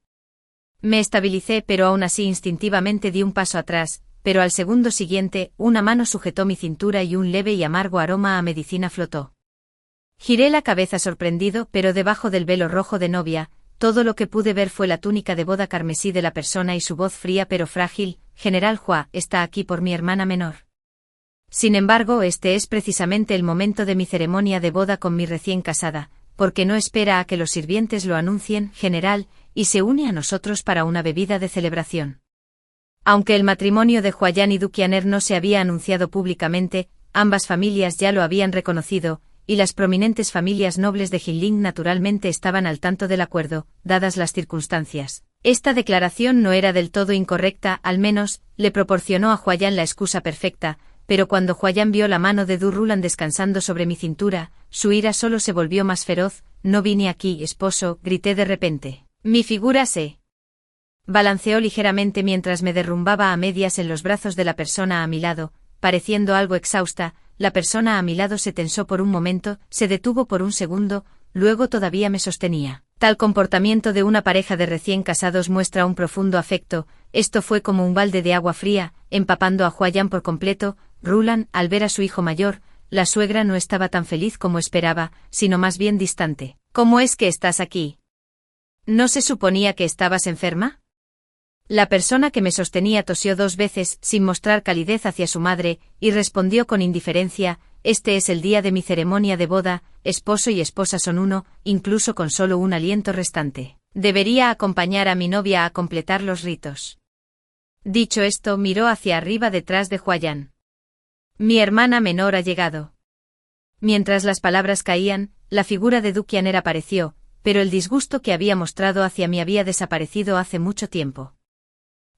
Me estabilicé, pero aún así instintivamente di un paso atrás, pero al segundo siguiente, una mano sujetó mi cintura y un leve y amargo aroma a medicina flotó. Giré la cabeza sorprendido, pero debajo del velo rojo de novia, todo lo que pude ver fue la túnica de boda carmesí de la persona y su voz fría pero frágil: General Hua está aquí por mi hermana menor. Sin embargo, este es precisamente el momento de mi ceremonia de boda con mi recién casada, porque no espera a que los sirvientes lo anuncien, general, y se une a nosotros para una bebida de celebración. Aunque el matrimonio de Huayan y Du Qianer no se había anunciado públicamente, ambas familias ya lo habían reconocido, y las prominentes familias nobles de Jinling naturalmente estaban al tanto del acuerdo, dadas las circunstancias. Esta declaración no era del todo incorrecta, al menos, le proporcionó a Huayan la excusa perfecta, pero cuando Huayan vio la mano de Du Rulan descansando sobre mi cintura, su ira solo se volvió más feroz. No vine aquí, esposo, grité de repente. Mi figura se balanceó ligeramente mientras me derrumbaba a medias en los brazos de la persona a mi lado, pareciendo algo exhausta. La persona a mi lado se tensó por un momento, se detuvo por un segundo, luego todavía me sostenía. Tal comportamiento de una pareja de recién casados muestra un profundo afecto. Esto fue como un balde de agua fría, empapando a Huayan por completo. Rulan, al ver a su hijo mayor, la suegra no estaba tan feliz como esperaba, sino más bien distante. ¿Cómo es que estás aquí? ¿No se suponía que estabas enferma? La persona que me sostenía tosió 2 veces, sin mostrar calidez hacia su madre, y respondió con indiferencia: este es el día de mi ceremonia de boda, esposo y esposa son uno, incluso con solo un aliento restante. Debería acompañar a mi novia a completar los ritos. Dicho esto, miró hacia arriba detrás de Huayan. Mi hermana menor ha llegado. Mientras las palabras caían, la figura de Du Qianer apareció, pero el disgusto que había mostrado hacia mí había desaparecido hace mucho tiempo.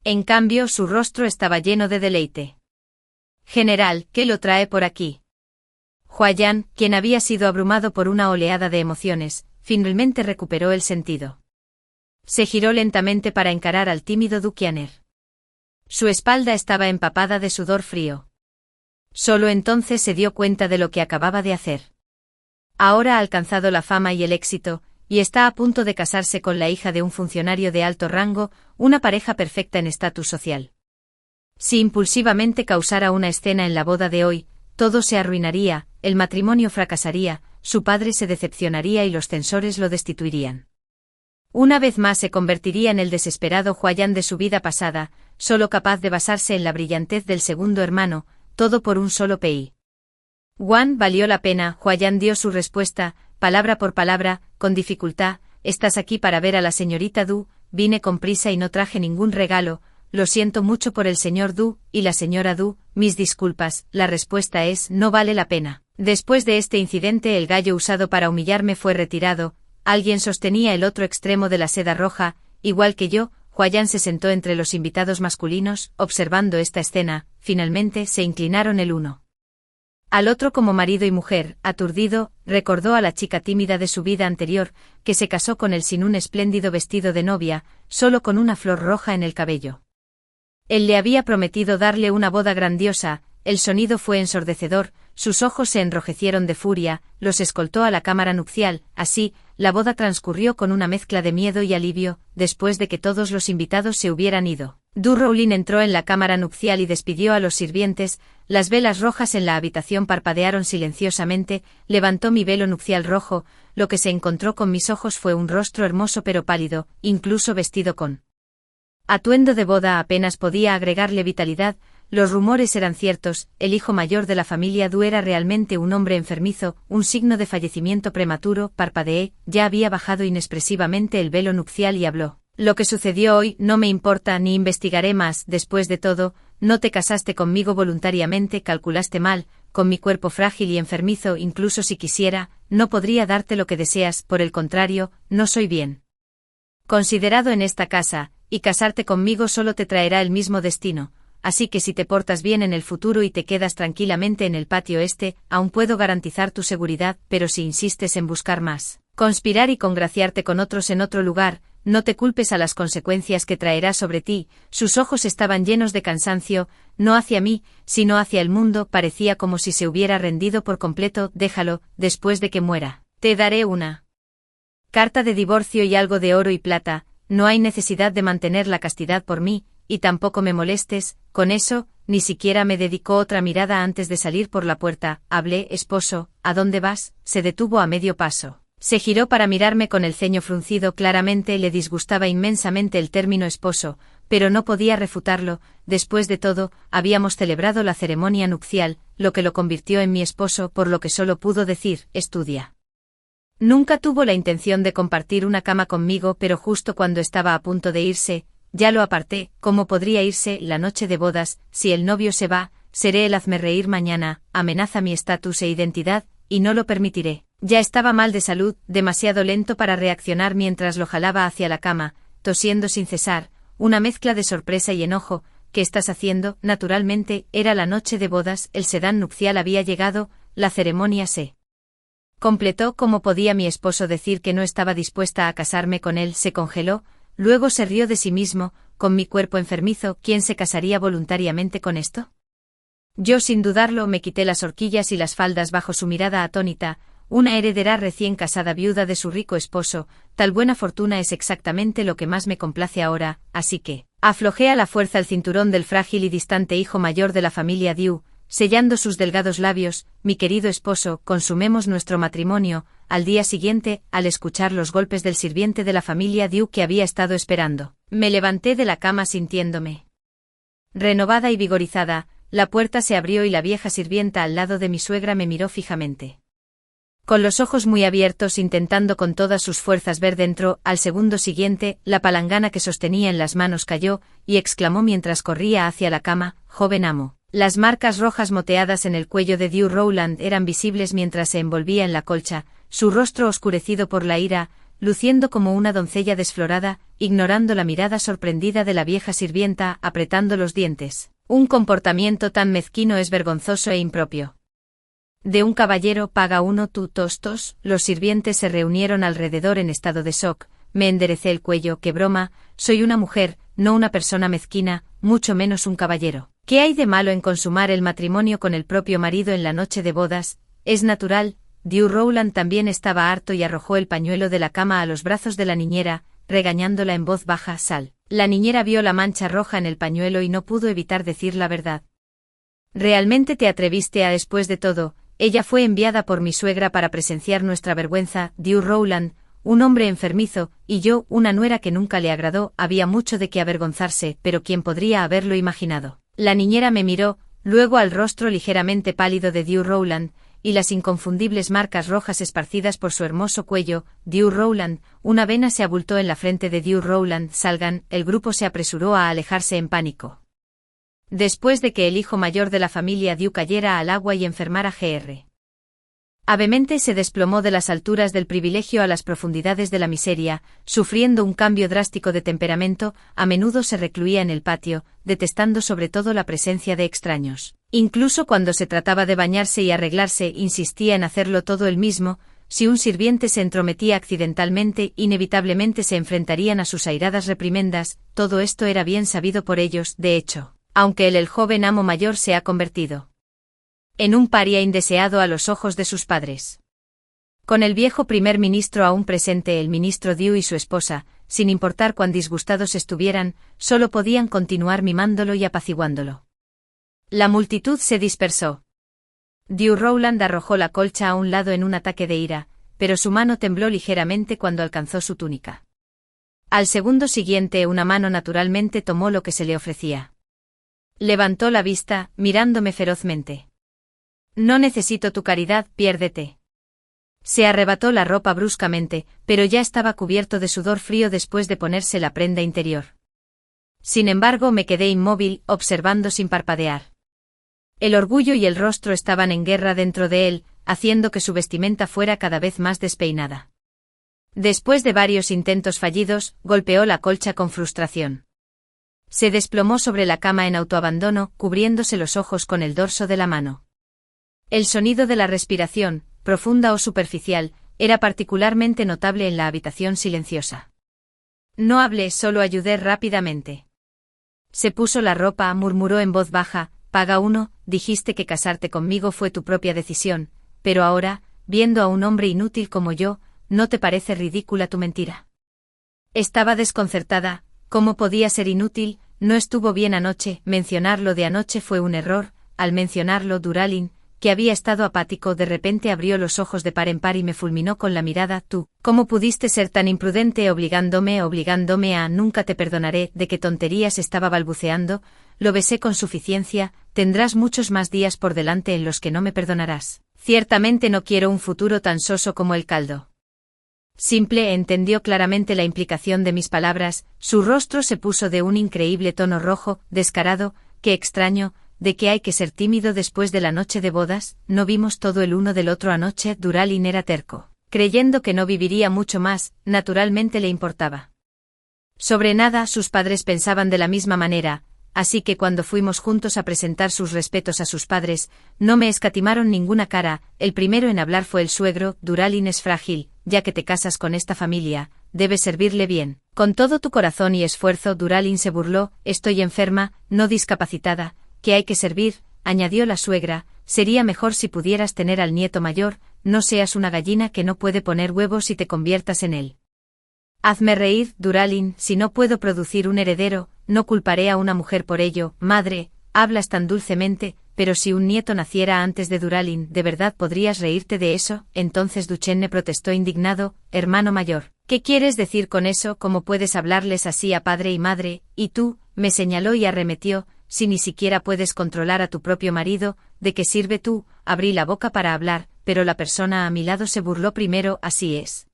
En cambio, su rostro estaba lleno de deleite. General, ¿qué lo trae por aquí? Huayan, quien había sido abrumado por una oleada de emociones, finalmente recuperó el sentido. Se giró lentamente para encarar al tímido Du Qianer. Su espalda estaba empapada de sudor frío. Solo entonces se dio cuenta de lo que acababa de hacer. Ahora ha alcanzado la fama y el éxito, y está a punto de casarse con la hija de un funcionario de alto rango, una pareja perfecta en estatus social. Si impulsivamente causara una escena en la boda de hoy, todo se arruinaría, el matrimonio fracasaría, su padre se decepcionaría y los censores lo destituirían. Una vez más se convertiría en el desesperado Huayan de su vida pasada, solo capaz de basarse en la brillantez del segundo hermano, todo por un solo PI. Wan, valió la pena, Huayan dio su respuesta, palabra por palabra, con dificultad: estás aquí para ver a la señorita Du, vine con prisa y no traje ningún regalo, lo siento mucho por el señor Du, y la señora Du, mis disculpas. La respuesta es: no vale la pena. Después de este incidente el gallo usado para humillarme fue retirado, alguien sostenía el otro extremo de la seda roja, igual que yo. Huayan se sentó entre los invitados masculinos, observando esta escena. Finalmente se inclinaron el uno al otro como marido y mujer. Aturdido, recordó a la chica tímida de su vida anterior, que se casó con él sin un espléndido vestido de novia, solo con una flor roja en el cabello. Él le había prometido darle una boda grandiosa. El sonido fue ensordecedor, sus ojos se enrojecieron de furia, los escoltó a la cámara nupcial. Así, la boda transcurrió con una mezcla de miedo y alivio, después de que todos los invitados se hubieran ido. Du Rowling entró en la cámara nupcial y despidió a los sirvientes. Las velas rojas en la habitación parpadearon silenciosamente. Levantó mi velo nupcial rojo. Lo que se encontró con mis ojos fue un rostro hermoso pero pálido, incluso vestido con atuendo de boda apenas podía agregarle vitalidad. Los rumores eran ciertos, el hijo mayor de la familia Du era realmente un hombre enfermizo, un signo de fallecimiento prematuro. Parpadeé, ya había bajado inexpresivamente el velo nupcial y habló. Lo que sucedió hoy no me importa ni investigaré más. Después de todo, no te casaste conmigo voluntariamente, calculaste mal, con mi cuerpo frágil y enfermizo. Incluso si quisiera, no podría darte lo que deseas. Por el contrario, no soy bien considerado en esta casa, y casarte conmigo solo te traerá el mismo destino. Así que si te portas bien en el futuro y te quedas tranquilamente en el patio este, aún puedo garantizar tu seguridad, pero si insistes en buscar más, conspirar y congraciarte con otros en otro lugar, no te culpes a las consecuencias que traerá sobre ti. Sus ojos estaban llenos de cansancio, no hacia mí, sino hacia el mundo. Parecía como si se hubiera rendido por completo. Déjalo, después de que muera, te daré una carta de divorcio y algo de oro y plata. No hay necesidad de mantener la castidad por mí, y tampoco me molestes. Con eso, ni siquiera me dedicó otra mirada antes de salir por la puerta. Hablé. Esposo, ¿a dónde vas? Se detuvo a medio paso. Se giró para mirarme con el ceño fruncido. Claramente le disgustaba inmensamente el término esposo, pero no podía refutarlo. Después de todo, habíamos celebrado la ceremonia nupcial, lo que lo convirtió en mi esposo, por lo que solo pudo decir, estudia. Nunca tuvo la intención de compartir una cama conmigo, pero justo cuando estaba a punto de irse, ya lo aparté. ¿Cómo podría irse la noche de bodas? Si el novio se va, seré el hazmerreír mañana. Amenaza mi estatus e identidad, y no lo permitiré. Ya estaba mal de salud, demasiado lento para reaccionar mientras lo jalaba hacia la cama, tosiendo sin cesar, una mezcla de sorpresa y enojo. ¿Qué estás haciendo? Naturalmente, era la noche de bodas, el sedán nupcial había llegado, la ceremonia se completó. ¿Cómo podía mi esposo decir que no estaba dispuesta a casarme con él? Se congeló, luego se rió de sí mismo. Con mi cuerpo enfermizo, ¿quién se casaría voluntariamente con esto? Yo, sin dudarlo, me quité las horquillas y las faldas bajo su mirada atónita. Una heredera recién casada, viuda de su rico esposo. Tal buena fortuna es exactamente lo que más me complace ahora, así que aflojé a la fuerza el cinturón del frágil y distante hijo mayor de la familia Du, sellando sus delgados labios. Mi querido esposo, consumemos nuestro matrimonio. Al día siguiente, al escuchar los golpes del sirviente de la familia Du que había estado esperando, me levanté de la cama sintiéndome renovada y vigorizada. La puerta se abrió y la vieja sirvienta al lado de mi suegra me miró fijamente, con los ojos muy abiertos, intentando con todas sus fuerzas ver dentro. Al segundo siguiente, la palangana que sostenía en las manos cayó, y exclamó mientras corría hacia la cama, joven amo. Las marcas rojas moteadas en el cuello de Du Rowland eran visibles mientras se envolvía en la colcha, su rostro oscurecido por la ira, luciendo como una doncella desflorada, ignorando la mirada sorprendida de la vieja sirvienta, apretando los dientes. Un comportamiento tan mezquino es vergonzoso e impropio de un caballero. Paga uno. Tú tostos. Los sirvientes se reunieron alrededor en estado de shock. Me enderecé el cuello. ¡Qué broma! Soy una mujer, no una persona mezquina, mucho menos un caballero. ¿Qué hay de malo en consumar el matrimonio con el propio marido en la noche de bodas? Es natural. Du Rowland también estaba harto y arrojó el pañuelo de la cama a los brazos de la niñera, regañándola en voz baja. Sal. La niñera vio la mancha roja en el pañuelo y no pudo evitar decir la verdad. ¿Realmente te atreviste a? Después de todo, ella fue enviada por mi suegra para presenciar nuestra vergüenza. Du Rowland, un hombre enfermizo, y yo, una nuera que nunca le agradó. Había mucho de qué avergonzarse, pero ¿quién podría haberlo imaginado? La niñera me miró, luego al rostro ligeramente pálido de Du Rowland, y las inconfundibles marcas rojas esparcidas por su hermoso cuello. Du Rowland, una vena se abultó en la frente de Du Rowland. Salgan. El grupo se apresuró a alejarse en pánico, después de que el hijo mayor de la familia Du cayera al agua y enfermara. Gr. Avemente se desplomó de las alturas del privilegio a las profundidades de la miseria, sufriendo un cambio drástico de temperamento. A menudo se recluía en el patio, detestando sobre todo la presencia de extraños. Incluso cuando se trataba de bañarse y arreglarse, insistía en hacerlo todo él mismo. Si un sirviente se entrometía accidentalmente, inevitablemente se enfrentarían a sus airadas reprimendas. Todo esto era bien sabido por ellos. De hecho, aunque el joven amo mayor se ha convertido En un paria indeseado a los ojos de sus padres. Con el viejo primer ministro aún presente, el ministro Diu y su esposa, sin importar cuán disgustados estuvieran, solo podían continuar mimándolo y apaciguándolo. La multitud se dispersó. Diu Rowland arrojó la colcha a un lado en un ataque de ira, pero su mano tembló ligeramente cuando alcanzó su túnica. Al segundo siguiente una mano naturalmente tomó lo que se le ofrecía. Levantó la vista, mirándome ferozmente. No necesito tu caridad, piérdete. Se arrebató la ropa bruscamente, pero ya estaba cubierto de sudor frío después de ponerse la prenda interior. Sin embargo, me quedé inmóvil, observando sin parpadear. El orgullo y el rostro estaban en guerra dentro de él, haciendo que su vestimenta fuera cada vez más despeinada. Después de varios intentos fallidos, golpeó la colcha con frustración. Se desplomó sobre la cama en autoabandono, cubriéndose los ojos con el dorso de la mano. El sonido de la respiración, profunda o superficial, era particularmente notable en la habitación silenciosa. No hablé, solo ayudé rápidamente. Se puso la ropa, murmuró en voz baja, paga uno, dijiste que casarte conmigo fue tu propia decisión, pero ahora, viendo a un hombre inútil como yo, ¿no te parece ridícula tu mentira? Estaba desconcertada. ¿Cómo podía ser inútil? No estuvo bien anoche. Mencionarlo de anoche fue un error. Al mencionarlo, Duralin, que había estado apático, de repente abrió los ojos de par en par y me fulminó con la mirada. Tú, ¿cómo pudiste ser tan imprudente obligándome a nunca te perdonaré? ¿De qué tonterías estaba balbuceando? Lo besé con suficiencia. Tendrás muchos más días por delante en los que no me perdonarás. Ciertamente no quiero un futuro tan soso como el caldo. Simple entendió claramente la implicación de mis palabras, su rostro se puso de un increíble tono rojo, descarado. Qué extraño, ¿de qué hay que ser tímido después de la noche de bodas? ¿No vimos todo el uno del otro anoche? Duralin era terco. Creyendo que no viviría mucho más, naturalmente le importaba. Sobre nada sus padres pensaban de la misma manera, así que cuando fuimos juntos a presentar sus respetos a sus padres, no me escatimaron ninguna cara. El primero en hablar fue el suegro. Duralin es frágil, ya que te casas con esta familia, debes servirle bien, con todo tu corazón y esfuerzo. Duralin se burló. Estoy enferma, no discapacitada, que hay que servir, añadió la suegra. Sería mejor si pudieras tener al nieto mayor, no seas una gallina que no puede poner huevos y te conviertas en él. Hazme reír, Duralin, si no puedo producir un heredero, no culparé a una mujer por ello. Madre, hablas tan dulcemente, pero si un nieto naciera antes de Duralin, ¿de verdad podrías reírte de eso? Entonces Duchenne protestó indignado. Hermano mayor, ¿qué quieres decir con eso? ¿Cómo puedes hablarles así a padre y madre? Y tú, me señaló y arremetió, si ni siquiera puedes controlar a tu propio marido, ¿de qué sirve tú? Abrí la boca para hablar, pero la persona a mi lado se burló primero. Así es.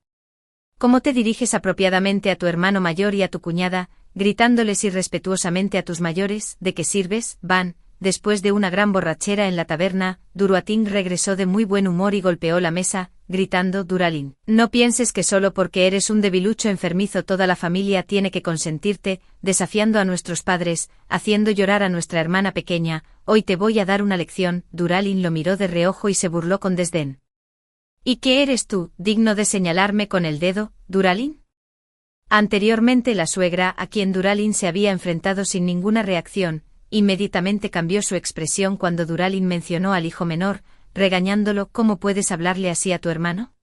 ¿Cómo te diriges apropiadamente a tu hermano mayor y a tu cuñada, gritándoles irrespetuosamente a tus mayores? ¿De qué sirves? Van. Después de una gran borrachera en la taberna, Duroatin regresó de muy buen humor y golpeó la mesa, gritando: Duralin, no pienses que solo porque eres un debilucho enfermizo toda la familia tiene que consentirte, desafiando a nuestros padres, haciendo llorar a nuestra hermana pequeña. Hoy te voy a dar una lección. Duralin lo miró de reojo y se burló con desdén. ¿Y qué eres tú, digno de señalarme con el dedo, Duralin? Anteriormente la suegra, a quien Duralin se había enfrentado sin ninguna reacción, inmediatamente cambió su expresión cuando Duralin mencionó al hijo menor, regañándolo. ¿Cómo puedes hablarle así a tu hermano?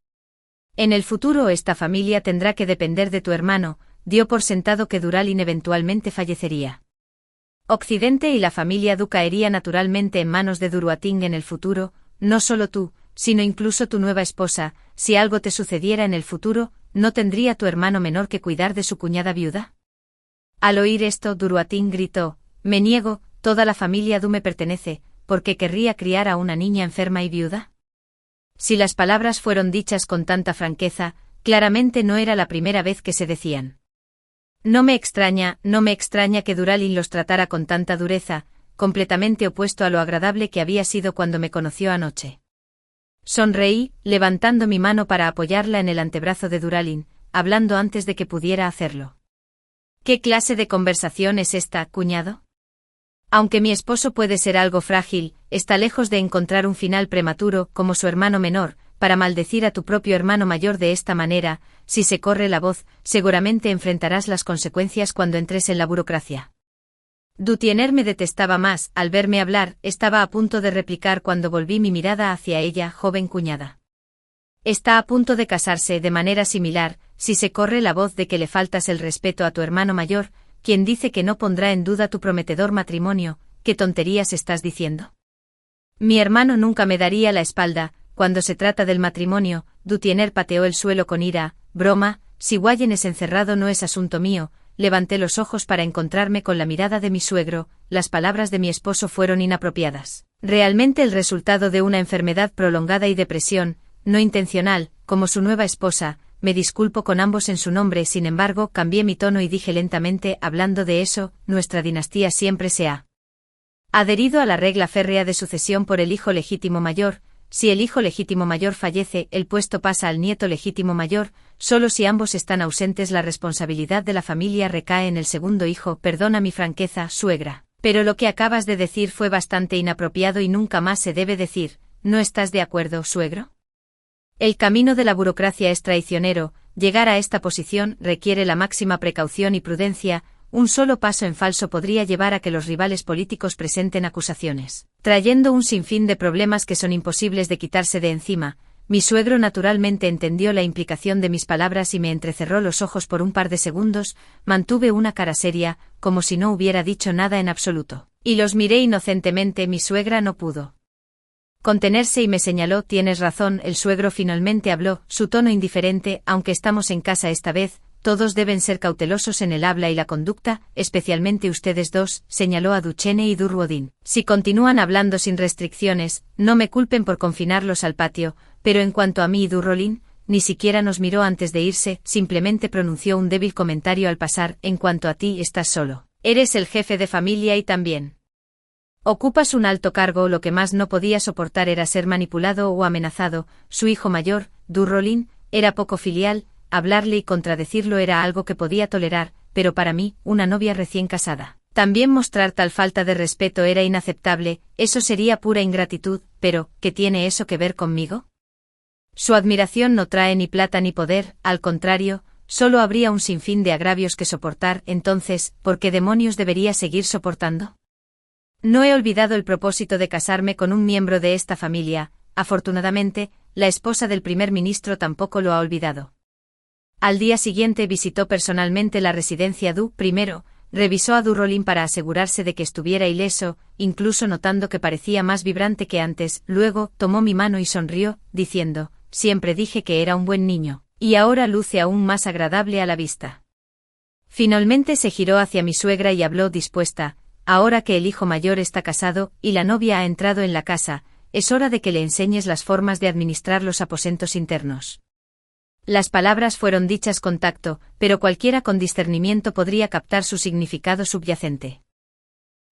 En el futuro esta familia tendrá que depender de tu hermano. Dio por sentado que Duralin eventualmente fallecería. Occidente y la familia Du caería naturalmente en manos de Duroatin en el futuro, no solo tú, sino incluso tu nueva esposa. Si algo te sucediera en el futuro, ¿no tendría tu hermano menor que cuidar de su cuñada viuda? Al oír esto, Duroatin gritó: me niego, toda la familia Du me pertenece, ¿por qué querría criar a una niña enferma y viuda? Si las palabras fueron dichas con tanta franqueza, claramente no era la primera vez que se decían. No me extraña que Duralin los tratara con tanta dureza, completamente opuesto a lo agradable que había sido cuando me conoció anoche. Sonreí, levantando mi mano para apoyarla en el antebrazo de Duralin, hablando antes de que pudiera hacerlo. ¿Qué clase de conversación es esta, cuñado? Aunque mi esposo puede ser algo frágil, está lejos de encontrar un final prematuro, como su hermano menor, para maldecir a tu propio hermano mayor de esta manera. Si se corre la voz, seguramente enfrentarás las consecuencias cuando entres en la burocracia. Dutiener me detestaba más, al verme hablar, estaba a punto de replicar cuando volví mi mirada hacia ella, joven cuñada. Está a punto de casarse de manera similar, si se corre la voz de que le faltas el respeto a tu hermano mayor, quien dice que no pondrá en duda tu prometedor matrimonio, ¿qué tonterías estás diciendo? Mi hermano nunca me daría la espalda, cuando se trata del matrimonio. Dutiener pateó el suelo con ira. Broma, si Wallen es encerrado no es asunto mío. Levanté los ojos para encontrarme con la mirada de mi suegro. Las palabras de mi esposo fueron inapropiadas. Realmente el resultado de una enfermedad prolongada y depresión, no intencional, como su nueva esposa. Me disculpo con ambos en su nombre, sin embargo, cambié mi tono y dije lentamente, hablando de eso, nuestra dinastía siempre se ha adherido a la regla férrea de sucesión por el hijo legítimo mayor. Si el hijo legítimo mayor fallece, el puesto pasa al nieto legítimo mayor. Solo si ambos están ausentes la responsabilidad de la familia recae en el segundo hijo. Perdona mi franqueza, suegra, pero lo que acabas de decir fue bastante inapropiado y nunca más se debe decir. ¿No estás de acuerdo, suegro? El camino de la burocracia es traicionero. Llegar a esta posición requiere la máxima precaución y prudencia. Un solo paso en falso podría llevar a que los rivales políticos presenten acusaciones, trayendo un sinfín de problemas que son imposibles de quitarse de encima. Mi suegro naturalmente entendió la implicación de mis palabras y me entrecerró los ojos por un par de segundos. Mantuve una cara seria, como si no hubiera dicho nada en absoluto, y los miré inocentemente. Mi suegra no pudo contenerse y me señaló. Tienes razón. El suegro finalmente habló, su tono indiferente. Aunque estamos en casa esta vez, todos deben ser cautelosos en el habla y la conducta, especialmente ustedes dos, señaló a Duchene y Durrodin. Si continúan hablando sin restricciones, no me culpen por confinarlos al patio, pero en cuanto a mí y Durrodin, ni siquiera nos miró antes de irse, simplemente pronunció un débil comentario al pasar. En cuanto a ti, estás solo. Eres el jefe de familia y también ocupas un alto cargo. Lo que más no podía soportar era ser manipulado o amenazado. Su hijo mayor, Durrodin, era poco filial. Hablarle y contradecirlo era algo que podía tolerar, pero para mí, una novia recién casada, también mostrar tal falta de respeto era inaceptable. Eso sería pura ingratitud. Pero, ¿qué tiene eso que ver conmigo? Su admiración no trae ni plata ni poder, al contrario, solo habría un sinfín de agravios que soportar. Entonces, ¿por qué demonios debería seguir soportando? No he olvidado el propósito de casarme con un miembro de esta familia. Afortunadamente, la esposa del primer ministro tampoco lo ha olvidado. Al día siguiente visitó personalmente la residencia Du. Primero, revisó a Durrodin para asegurarse de que estuviera ileso, incluso notando que parecía más vibrante que antes. Luego, tomó mi mano y sonrió, diciendo, siempre dije que era un buen niño, y ahora luce aún más agradable a la vista. Finalmente se giró hacia mi suegra y habló dispuesta. Ahora que el hijo mayor está casado, y la novia ha entrado en la casa, es hora de que le enseñes las formas de administrar los aposentos internos. Las palabras fueron dichas con tacto, pero cualquiera con discernimiento podría captar su significado subyacente.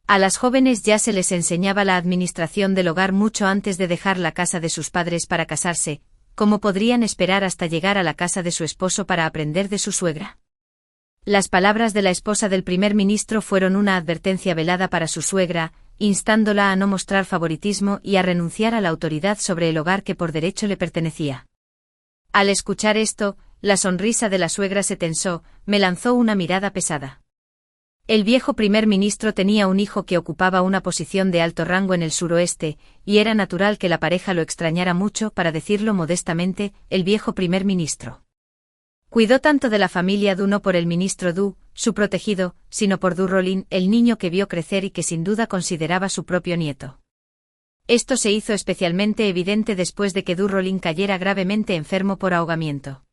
A las jóvenes ya se les enseñaba la administración del hogar mucho antes de dejar la casa de sus padres para casarse. ¿Cómo podrían esperar hasta llegar a la casa de su esposo para aprender de su suegra? Las palabras de la esposa del primer ministro fueron una advertencia velada para su suegra, instándola a no mostrar favoritismo y a renunciar a la autoridad sobre el hogar que por derecho le pertenecía. Al escuchar esto, la sonrisa de la suegra se tensó, me lanzó una mirada pesada. El viejo primer ministro tenía un hijo que ocupaba una posición de alto rango en el suroeste, y era natural que la pareja lo extrañara mucho. Para decirlo modestamente, el viejo primer ministro cuidó tanto de la familia Du no por el ministro Du, su protegido, sino por Durrodin, el niño que vio crecer y que sin duda consideraba su propio nieto. Esto se hizo especialmente evidente después de que Durrodin cayera gravemente enfermo por ahogamiento.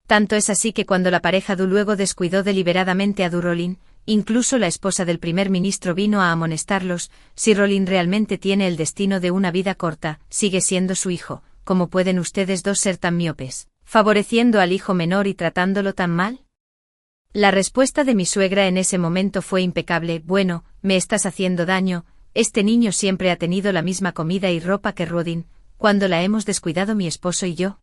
Tanto es así que cuando la pareja Du luego descuidó deliberadamente a Durrodin, incluso la esposa del primer ministro vino a amonestarlos. Si Rolin realmente tiene el destino de una vida corta, sigue siendo su hijo. ¿Cómo pueden ustedes dos ser tan miopes, favoreciendo al hijo menor y tratándolo tan mal? La respuesta de mi suegra en ese momento fue impecable. Bueno, me estás haciendo daño. Este niño siempre ha tenido la misma comida y ropa que Rodin. ¿Cuándo la hemos descuidado mi esposo y yo?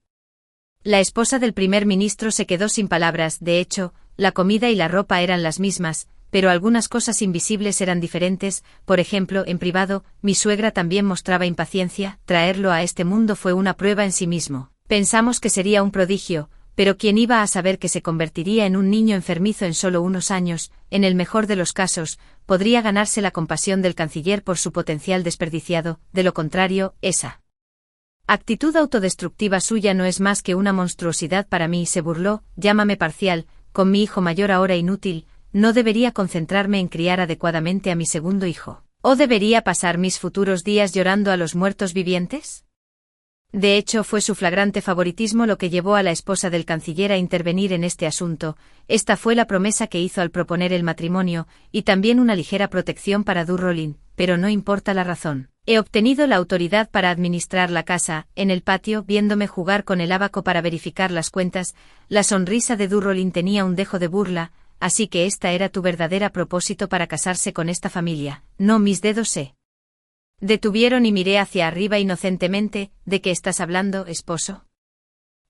La esposa del primer ministro se quedó sin palabras. De hecho, la comida y la ropa eran las mismas, pero algunas cosas invisibles eran diferentes. Por ejemplo, en privado, mi suegra también mostraba impaciencia. Traerlo a este mundo fue una prueba en sí mismo. Pensamos que sería un prodigio, pero ¿quién iba a saber que se convertiría en un niño enfermizo en solo unos años? En el mejor de los casos, podría ganarse la compasión del canciller por su potencial desperdiciado, de lo contrario, esa actitud autodestructiva suya no es más que una monstruosidad para mí, se burló. Llámame parcial, con mi hijo mayor ahora inútil, ¿no debería concentrarme en criar adecuadamente a mi segundo hijo? ¿O debería pasar mis futuros días llorando a los muertos vivientes? De hecho, fue su flagrante favoritismo lo que llevó a la esposa del canciller a intervenir en este asunto. Esta fue la promesa que hizo al proponer el matrimonio, y también una ligera protección para Durrolin, pero no importa la razón. He obtenido la autoridad para administrar la casa. En el patio, viéndome jugar con el ábaco para verificar las cuentas, la sonrisa de Durrolin tenía un dejo de burla. Así que esta era tu verdadera propósito para casarse con esta familia. No, mis dedos se detuvieron y miré hacia arriba inocentemente. ¿De qué estás hablando, esposo?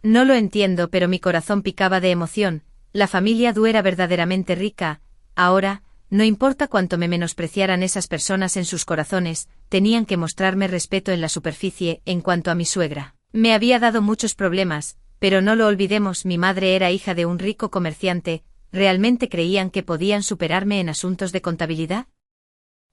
No lo entiendo, pero mi corazón picaba de emoción. La familia Du era verdaderamente rica. Ahora, no importa cuánto me menospreciaran esas personas en sus corazones, tenían que mostrarme respeto en la superficie. En cuanto a mi suegra, me había dado muchos problemas, pero no lo olvidemos, mi madre era hija de un rico comerciante. ¿Realmente creían que podían superarme en asuntos de contabilidad?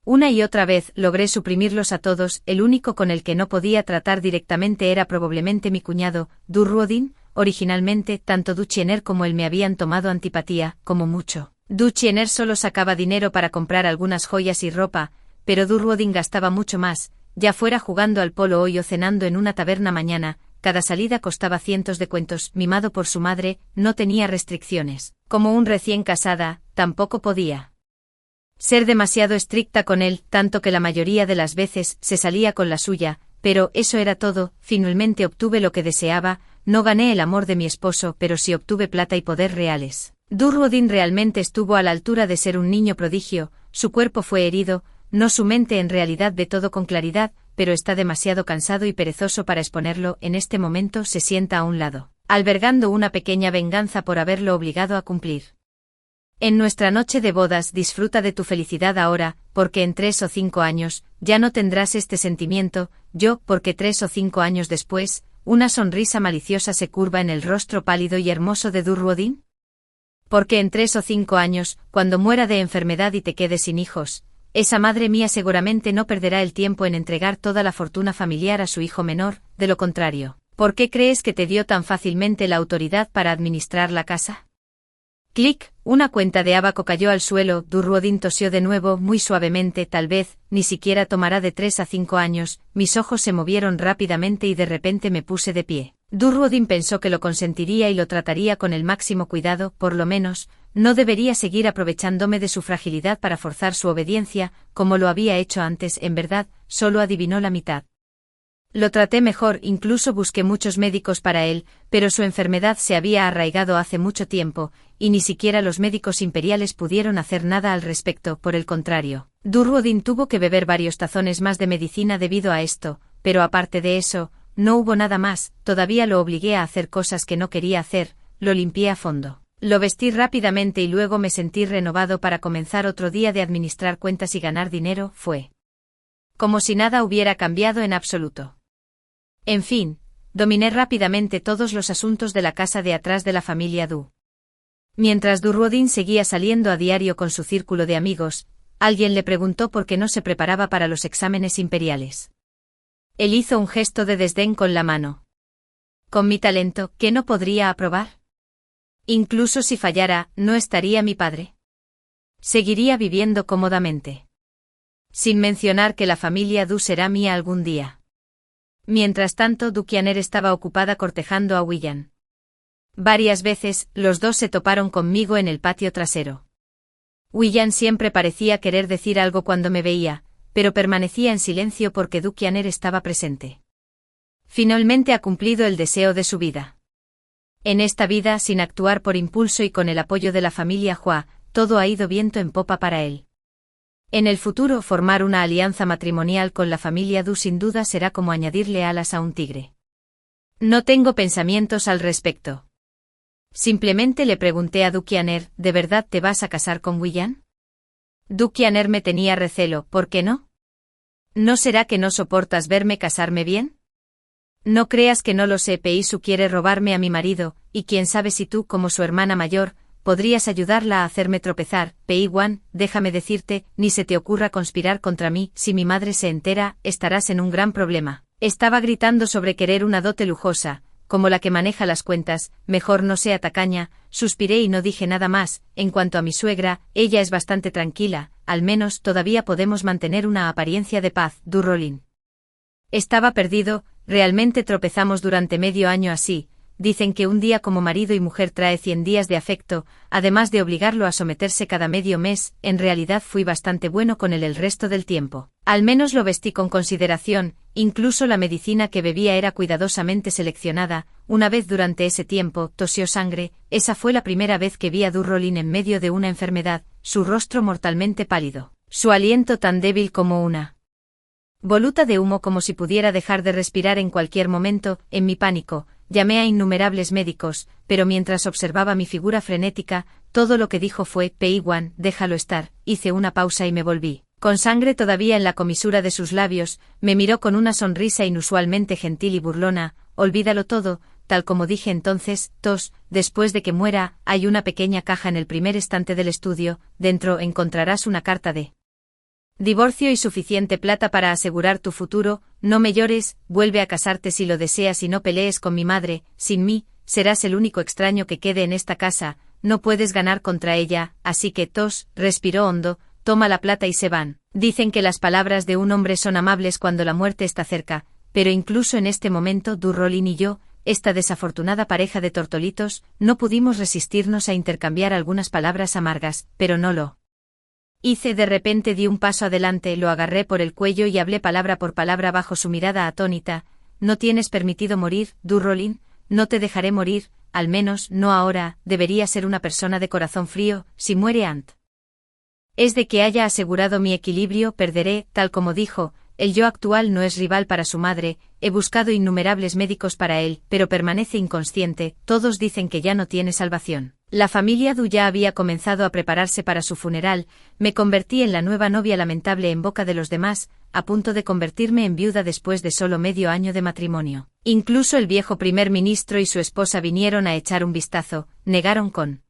Una y otra vez logré suprimirlos a todos. El único con el que no podía tratar directamente era probablemente mi cuñado, Durrodin. Originalmente, tanto Duchiener como él me habían tomado antipatía, como mucho. Duchiener solo sacaba dinero para comprar algunas joyas y ropa, pero Durrodin gastaba mucho más, ya fuera jugando al polo hoy o cenando en una taberna mañana. Cada salida costaba cientos de cuentos. Mimado por su madre, no tenía restricciones. Como un recién casada, tampoco podía ser demasiado estricta con él, tanto que la mayoría de las veces se salía con la suya, pero eso era todo. Finalmente obtuve lo que deseaba. No gané el amor de mi esposo, pero sí obtuve plata y poder reales. Durrodin realmente estuvo a la altura de ser un niño prodigio. Su cuerpo fue herido, no su mente. En realidad ve todo con claridad, pero está demasiado cansado y perezoso para exponerlo. En este momento se sienta a un lado, albergando una pequeña venganza por haberlo obligado a cumplir. En nuestra noche de bodas disfruta de tu felicidad ahora, porque en 3 o 5 años ya no tendrás este sentimiento. Yo, porque 3 o 5 años después, una sonrisa maliciosa se curva en el rostro pálido y hermoso de Durrodin. Porque en 3 o 5 años, cuando muera de enfermedad y te quedes sin hijos, esa madre mía seguramente no perderá el tiempo en entregar toda la fortuna familiar a su hijo menor. De lo contrario, ¿por qué crees que te dio tan fácilmente la autoridad para administrar la casa? Clic, una cuenta de ábaco cayó al suelo. Durrodin tosió de nuevo muy suavemente. Tal vez, ni siquiera tomará de 3 a 5 años. Mis ojos se movieron rápidamente y de repente me puse de pie. Durrodin pensó que lo consentiría y lo trataría con el máximo cuidado. Por lo menos, no debería seguir aprovechándome de su fragilidad para forzar su obediencia, como lo había hecho antes. En verdad, solo adivinó la mitad. Lo traté mejor, incluso busqué muchos médicos para él, pero su enfermedad se había arraigado hace mucho tiempo, y ni siquiera los médicos imperiales pudieron hacer nada al respecto. Por el contrario, Durrodin tuvo que beber varios tazones más de medicina debido a esto, pero aparte de eso, no hubo nada más. Todavía lo obligué a hacer cosas que no quería hacer. Lo limpié a fondo, lo vestí rápidamente y luego me sentí renovado para comenzar otro día de administrar cuentas y ganar dinero. Fue como si nada hubiera cambiado en absoluto. En fin, dominé rápidamente todos los asuntos de la casa de atrás de la familia Du. Mientras Durrodin seguía saliendo a diario con su círculo de amigos, alguien le preguntó por qué no se preparaba para los exámenes imperiales. Él hizo un gesto de desdén con la mano. ¿Con mi talento, qué no podría aprobar? Incluso si fallara, ¿no estaría mi padre? Seguiría viviendo cómodamente. Sin mencionar que la familia Du será mía algún día. Mientras tanto, Duquiener estaba ocupada cortejando a William. Varias veces, los dos se toparon conmigo en el patio trasero. William siempre parecía querer decir algo cuando me veía, pero permanecía en silencio porque Duquiener estaba presente. Finalmente ha cumplido el deseo de su vida. En esta vida, sin actuar por impulso y con el apoyo de la familia Hua, todo ha ido viento en popa para él. En el futuro, formar una alianza matrimonial con la familia Du sin duda será como añadirle alas a un tigre. No tengo pensamientos al respecto. Simplemente le pregunté a Duquiener, ¿de verdad te vas a casar con William? Duquiener me tenía recelo, ¿por qué no? ¿No será que no soportas verme casarme bien? No creas que no lo sé. Peisu quiere robarme a mi marido, y quién sabe si tú, como su hermana mayor, podrías ayudarla a hacerme tropezar. Pei-Wan, déjame decirte, ni se te ocurra conspirar contra mí, si mi madre se entera, estarás en un gran problema. Estaba gritando sobre querer una dote lujosa, como la que maneja las cuentas, mejor no sea tacaña, suspiré y no dije nada más. En cuanto a mi suegra, ella es bastante tranquila, al menos todavía podemos mantener una apariencia de paz. Du-Rolin estaba perdido, realmente tropezamos durante medio año así. Dicen que un día como marido y mujer trae 100 días de afecto, además de obligarlo a someterse cada medio mes. En realidad fui bastante bueno con él el resto del tiempo. Al menos lo vestí con consideración, incluso la medicina que bebía era cuidadosamente seleccionada. Una vez durante ese tiempo, tosió sangre. Esa fue la primera vez que vi a Du-Rolin en medio de una enfermedad, su rostro mortalmente pálido, su aliento tan débil como una voluta de humo, como si pudiera dejar de respirar en cualquier momento. En mi pánico, llamé a innumerables médicos, pero mientras observaba mi figura frenética, todo lo que dijo fue: Pei-Wan, déjalo estar. Hice una pausa y me volví. Con sangre todavía en la comisura de sus labios, me miró con una sonrisa inusualmente gentil y burlona. Olvídalo todo, tal como dije entonces. Después de que muera, hay una pequeña caja en el primer estante del estudio, dentro encontrarás una carta de divorcio y suficiente plata para asegurar tu futuro. No me llores, vuelve a casarte si lo deseas y no pelees con mi madre. Sin mí, serás el único extraño que quede en esta casa, no puedes ganar contra ella, así que respiró hondo, toma la plata y se van. Dicen que las palabras de un hombre son amables cuando la muerte está cerca, pero incluso en este momento Du-Rolin y yo, esta desafortunada pareja de tortolitos, no pudimos resistirnos a intercambiar algunas palabras amargas, pero no lo hice. De repente di un paso adelante, lo agarré por el cuello y hablé palabra por palabra bajo su mirada atónita. No tienes permitido morir, Du-Rolin, no te dejaré morir, al menos no ahora. Debería ser una persona de corazón frío. Si muere Ant es de que haya asegurado mi equilibrio, perderé. Tal como dijo, el yo actual no es rival para su madre. He buscado innumerables médicos para él, pero permanece inconsciente. Todos dicen que ya no tiene salvación. La familia Du ya había comenzado a prepararse para su funeral. Me convertí en la nueva novia lamentable en boca de los demás, a punto de convertirme en viuda después de solo medio año de matrimonio. Incluso el viejo primer ministro y su esposa vinieron a echar un vistazo, negaron con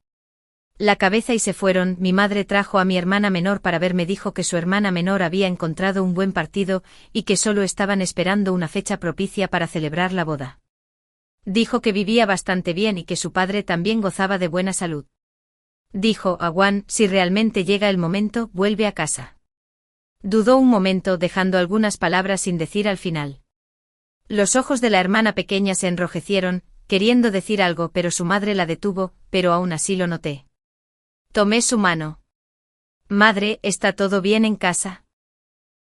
la cabeza y se fueron. Mi madre trajo a mi hermana menor para verme. Dijo que su hermana menor había encontrado un buen partido y que solo estaban esperando una fecha propicia para celebrar la boda. Dijo que vivía bastante bien y que su padre también gozaba de buena salud. Dijo a Wan: si realmente llega el momento, vuelve a casa. Dudó un momento, dejando algunas palabras sin decir al final. Los ojos de la hermana pequeña se enrojecieron, queriendo decir algo, pero su madre la detuvo, pero aún así lo noté. Tomé su mano. Madre, ¿está todo bien en casa?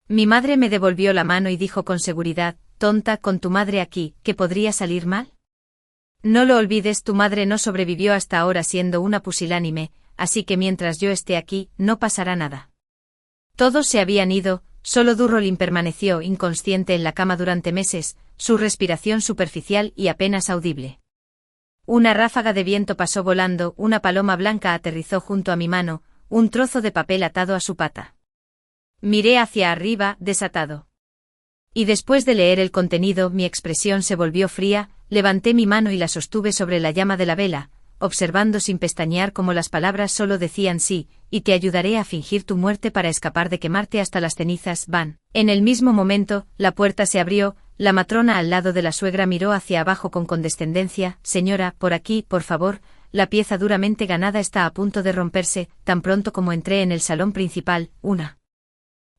Mi madre me devolvió la mano y dijo con seguridad: tonta, con tu madre aquí, ¿qué podría salir mal? No lo olvides, tu madre no sobrevivió hasta ahora siendo una pusilánime, así que mientras yo esté aquí, no pasará nada. Todos se habían ido, solo Du-Rolin permaneció inconsciente en la cama durante meses, su respiración superficial y apenas audible. Una ráfaga de viento pasó volando, una paloma blanca aterrizó junto a mi mano, un trozo de papel atado a su pata. Miré hacia arriba, desatado. Y después de leer el contenido, mi expresión se volvió fría. Levanté mi mano y la sostuve sobre la llama de la vela, observando sin pestañear cómo las palabras solo decían sí, y te ayudaré a fingir tu muerte para escapar de quemarte hasta las cenizas. Van. En el mismo momento, la puerta se abrió, la matrona al lado de la suegra miró hacia abajo con condescendencia. Señora, por aquí, por favor, la pieza duramente ganada está a punto de romperse. Tan pronto como entré en el salón principal, una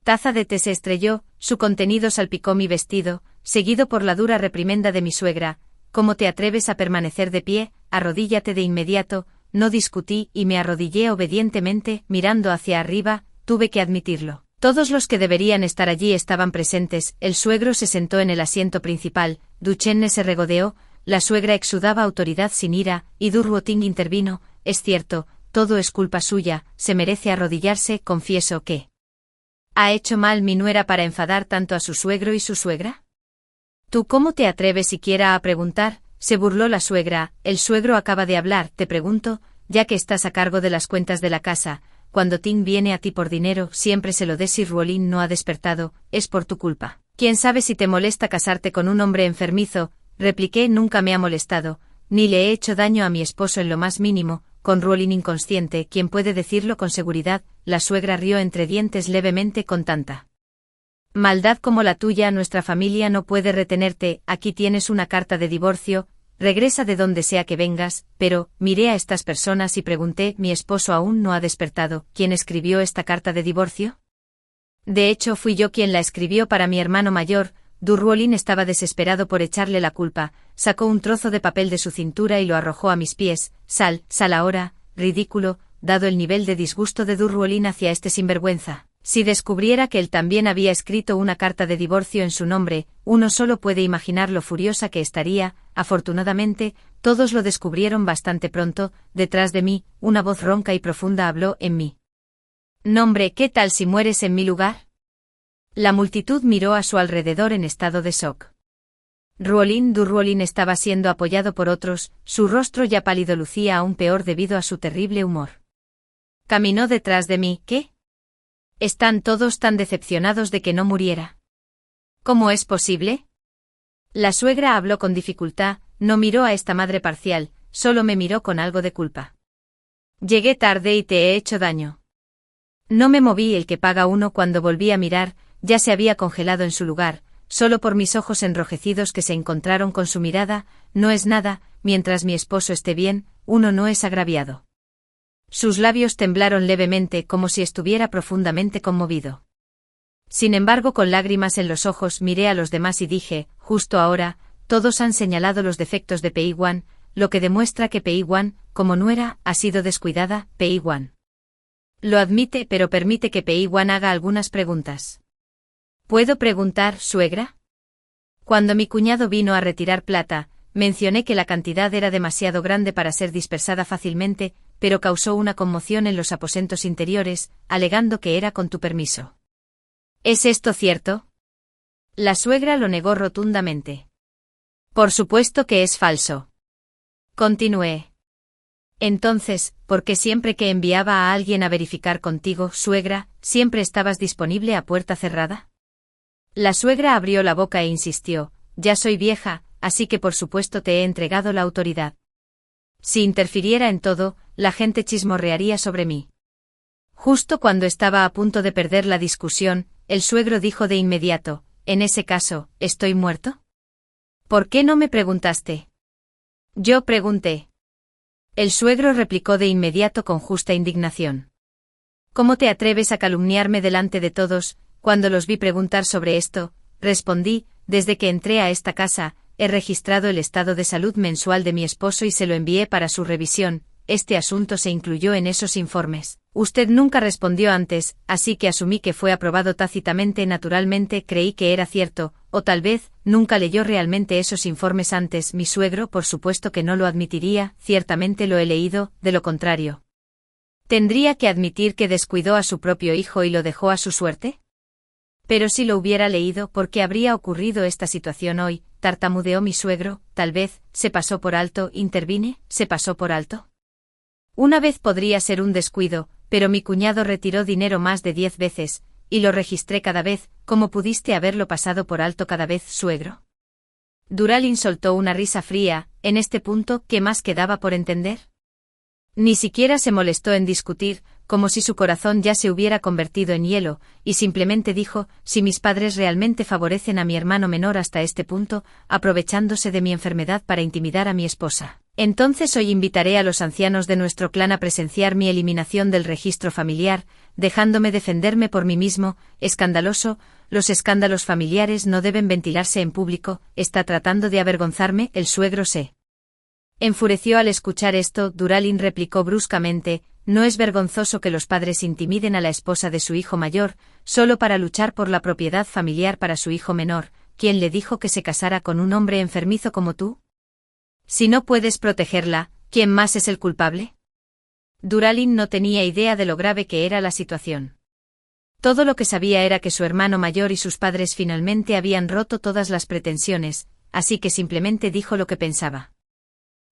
taza de té se estrelló, su contenido salpicó mi vestido, seguido por la dura reprimenda de mi suegra. ¿Cómo te atreves a permanecer de pie? Arrodíllate de inmediato. No discutí y me arrodillé obedientemente, mirando hacia arriba. Tuve que admitirlo. Todos los que deberían estar allí estaban presentes. El suegro se sentó en el asiento principal, Duchenne se regodeó, la suegra exudaba autoridad sin ira, y Du-Roting intervino. Es cierto, todo es culpa suya, se merece arrodillarse. Confieso que ¿ha hecho mal mi nuera para enfadar tanto a su suegro y su suegra? ¿Tú cómo te atreves siquiera a preguntar? Se burló la suegra. El suegro acaba de hablar. Te pregunto, ya que estás a cargo de las cuentas de la casa, cuando Ting viene a ti por dinero, siempre se lo des. Si Ruolin no ha despertado, es por tu culpa. ¿Quién sabe si te molesta casarte con un hombre enfermizo? Repliqué. Nunca me ha molestado, ni le he hecho daño a mi esposo en lo más mínimo, con Rowling inconsciente, quien puede decirlo con seguridad. La suegra rió entre dientes levemente. Con tanta maldad como la tuya, nuestra familia no puede retenerte. Aquí tienes una carta de divorcio, regresa de donde sea que vengas. Pero, miré a estas personas y pregunté, ¿mi esposo aún no ha despertado? ¿Quién escribió esta carta de divorcio? De hecho, fui yo quien la escribió para mi hermano mayor. Rowling estaba desesperado por echarle la culpa, sacó un trozo de papel de su cintura y lo arrojó a mis pies. Sal ahora, ridículo, dado el nivel de disgusto de Rowling hacia este sinvergüenza. Si descubriera que él también había escrito una carta de divorcio en su nombre, uno solo puede imaginar lo furiosa que estaría. Afortunadamente, todos lo descubrieron bastante pronto. Detrás de mí, una voz ronca y profunda habló en mi nombre. ¿Qué tal si mueres en mi lugar? La multitud miró a su alrededor en estado de shock. Rowling estaba siendo apoyado por otros, su rostro ya pálido lucía aún peor debido a su terrible humor. Caminó detrás de mí. ¿Qué? Están todos tan decepcionados de que no muriera. ¿Cómo es posible? La suegra habló con dificultad, no miró a esta madre parcial, solo me miró con algo de culpa. Llegué tarde y te he hecho daño. No me moví. El que paga uno. Cuando volví a mirar, ya se había congelado en su lugar, solo por mis ojos enrojecidos que se encontraron con su mirada. No es nada, mientras mi esposo esté bien, uno no es agraviado. Sus labios temblaron levemente como si estuviera profundamente conmovido. Sin embargo, con lágrimas en los ojos miré a los demás y dije, justo ahora, todos han señalado los defectos de Pei-Wan, lo que demuestra que Pei-Wan, como nuera, ha sido descuidada. Pei-Wan lo admite, pero permite que Pei-Wan haga algunas preguntas. ¿Puedo preguntar, suegra? Cuando mi cuñado vino a retirar plata, mencioné que la cantidad era demasiado grande para ser dispersada fácilmente, pero causó una conmoción en los aposentos interiores, alegando que era con tu permiso. ¿Es esto cierto? La suegra lo negó rotundamente. Por supuesto que es falso. Continué. Entonces, ¿por qué siempre que enviaba a alguien a verificar contigo, suegra, siempre estabas disponible a puerta cerrada? La suegra abrió la boca e insistió, ya soy vieja, así que por supuesto te he entregado la autoridad. Si interfiriera en todo, la gente chismorrearía sobre mí. Justo cuando estaba a punto de perder la discusión, el suegro dijo de inmediato, en ese caso, ¿estoy muerto? ¿Por qué no me preguntaste? Yo pregunté. El suegro replicó de inmediato con justa indignación. ¿Cómo te atreves a calumniarme delante de todos? Cuando los vi preguntar sobre esto, respondí, desde que entré a esta casa, he registrado el estado de salud mensual de mi esposo y se lo envié para su revisión. Este asunto se incluyó en esos informes. Usted nunca respondió antes, así que asumí que fue aprobado tácitamente. Naturalmente creí que era cierto, o tal vez, nunca leyó realmente esos informes antes. Mi suegro por supuesto que no lo admitiría. Ciertamente lo he leído, de lo contrario. ¿Tendría que admitir que descuidó a su propio hijo y lo dejó a su suerte? Pero si lo hubiera leído, ¿por qué habría ocurrido esta situación hoy? Tartamudeó mi suegro. Tal vez, se pasó por alto. Intervine, ¿se pasó por alto? Una vez podría ser un descuido, pero mi cuñado retiró dinero más de 10 veces, y lo registré cada vez. ¿Cómo pudiste haberlo pasado por alto cada vez, suegro? Rowling soltó una risa fría. En este punto, ¿qué más quedaba por entender? Ni siquiera se molestó en discutir, como si su corazón ya se hubiera convertido en hielo, y simplemente dijo, si mis padres realmente favorecen a mi hermano menor hasta este punto, aprovechándose de mi enfermedad para intimidar a mi esposa, entonces hoy invitaré a los ancianos de nuestro clan a presenciar mi eliminación del registro familiar, dejándome defenderme por mí mismo. Escandaloso, los escándalos familiares no deben ventilarse en público. ¿Está tratando de avergonzarme? El suegro se enfureció al escuchar esto. Rowling replicó bruscamente, no es vergonzoso que los padres intimiden a la esposa de su hijo mayor, solo para luchar por la propiedad familiar para su hijo menor. ¿Quién le dijo que se casara con un hombre enfermizo como tú? Si no puedes protegerla, ¿quién más es el culpable? Rowling no tenía idea de lo grave que era la situación. Todo lo que sabía era que su hermano mayor y sus padres finalmente habían roto todas las pretensiones, así que simplemente dijo lo que pensaba.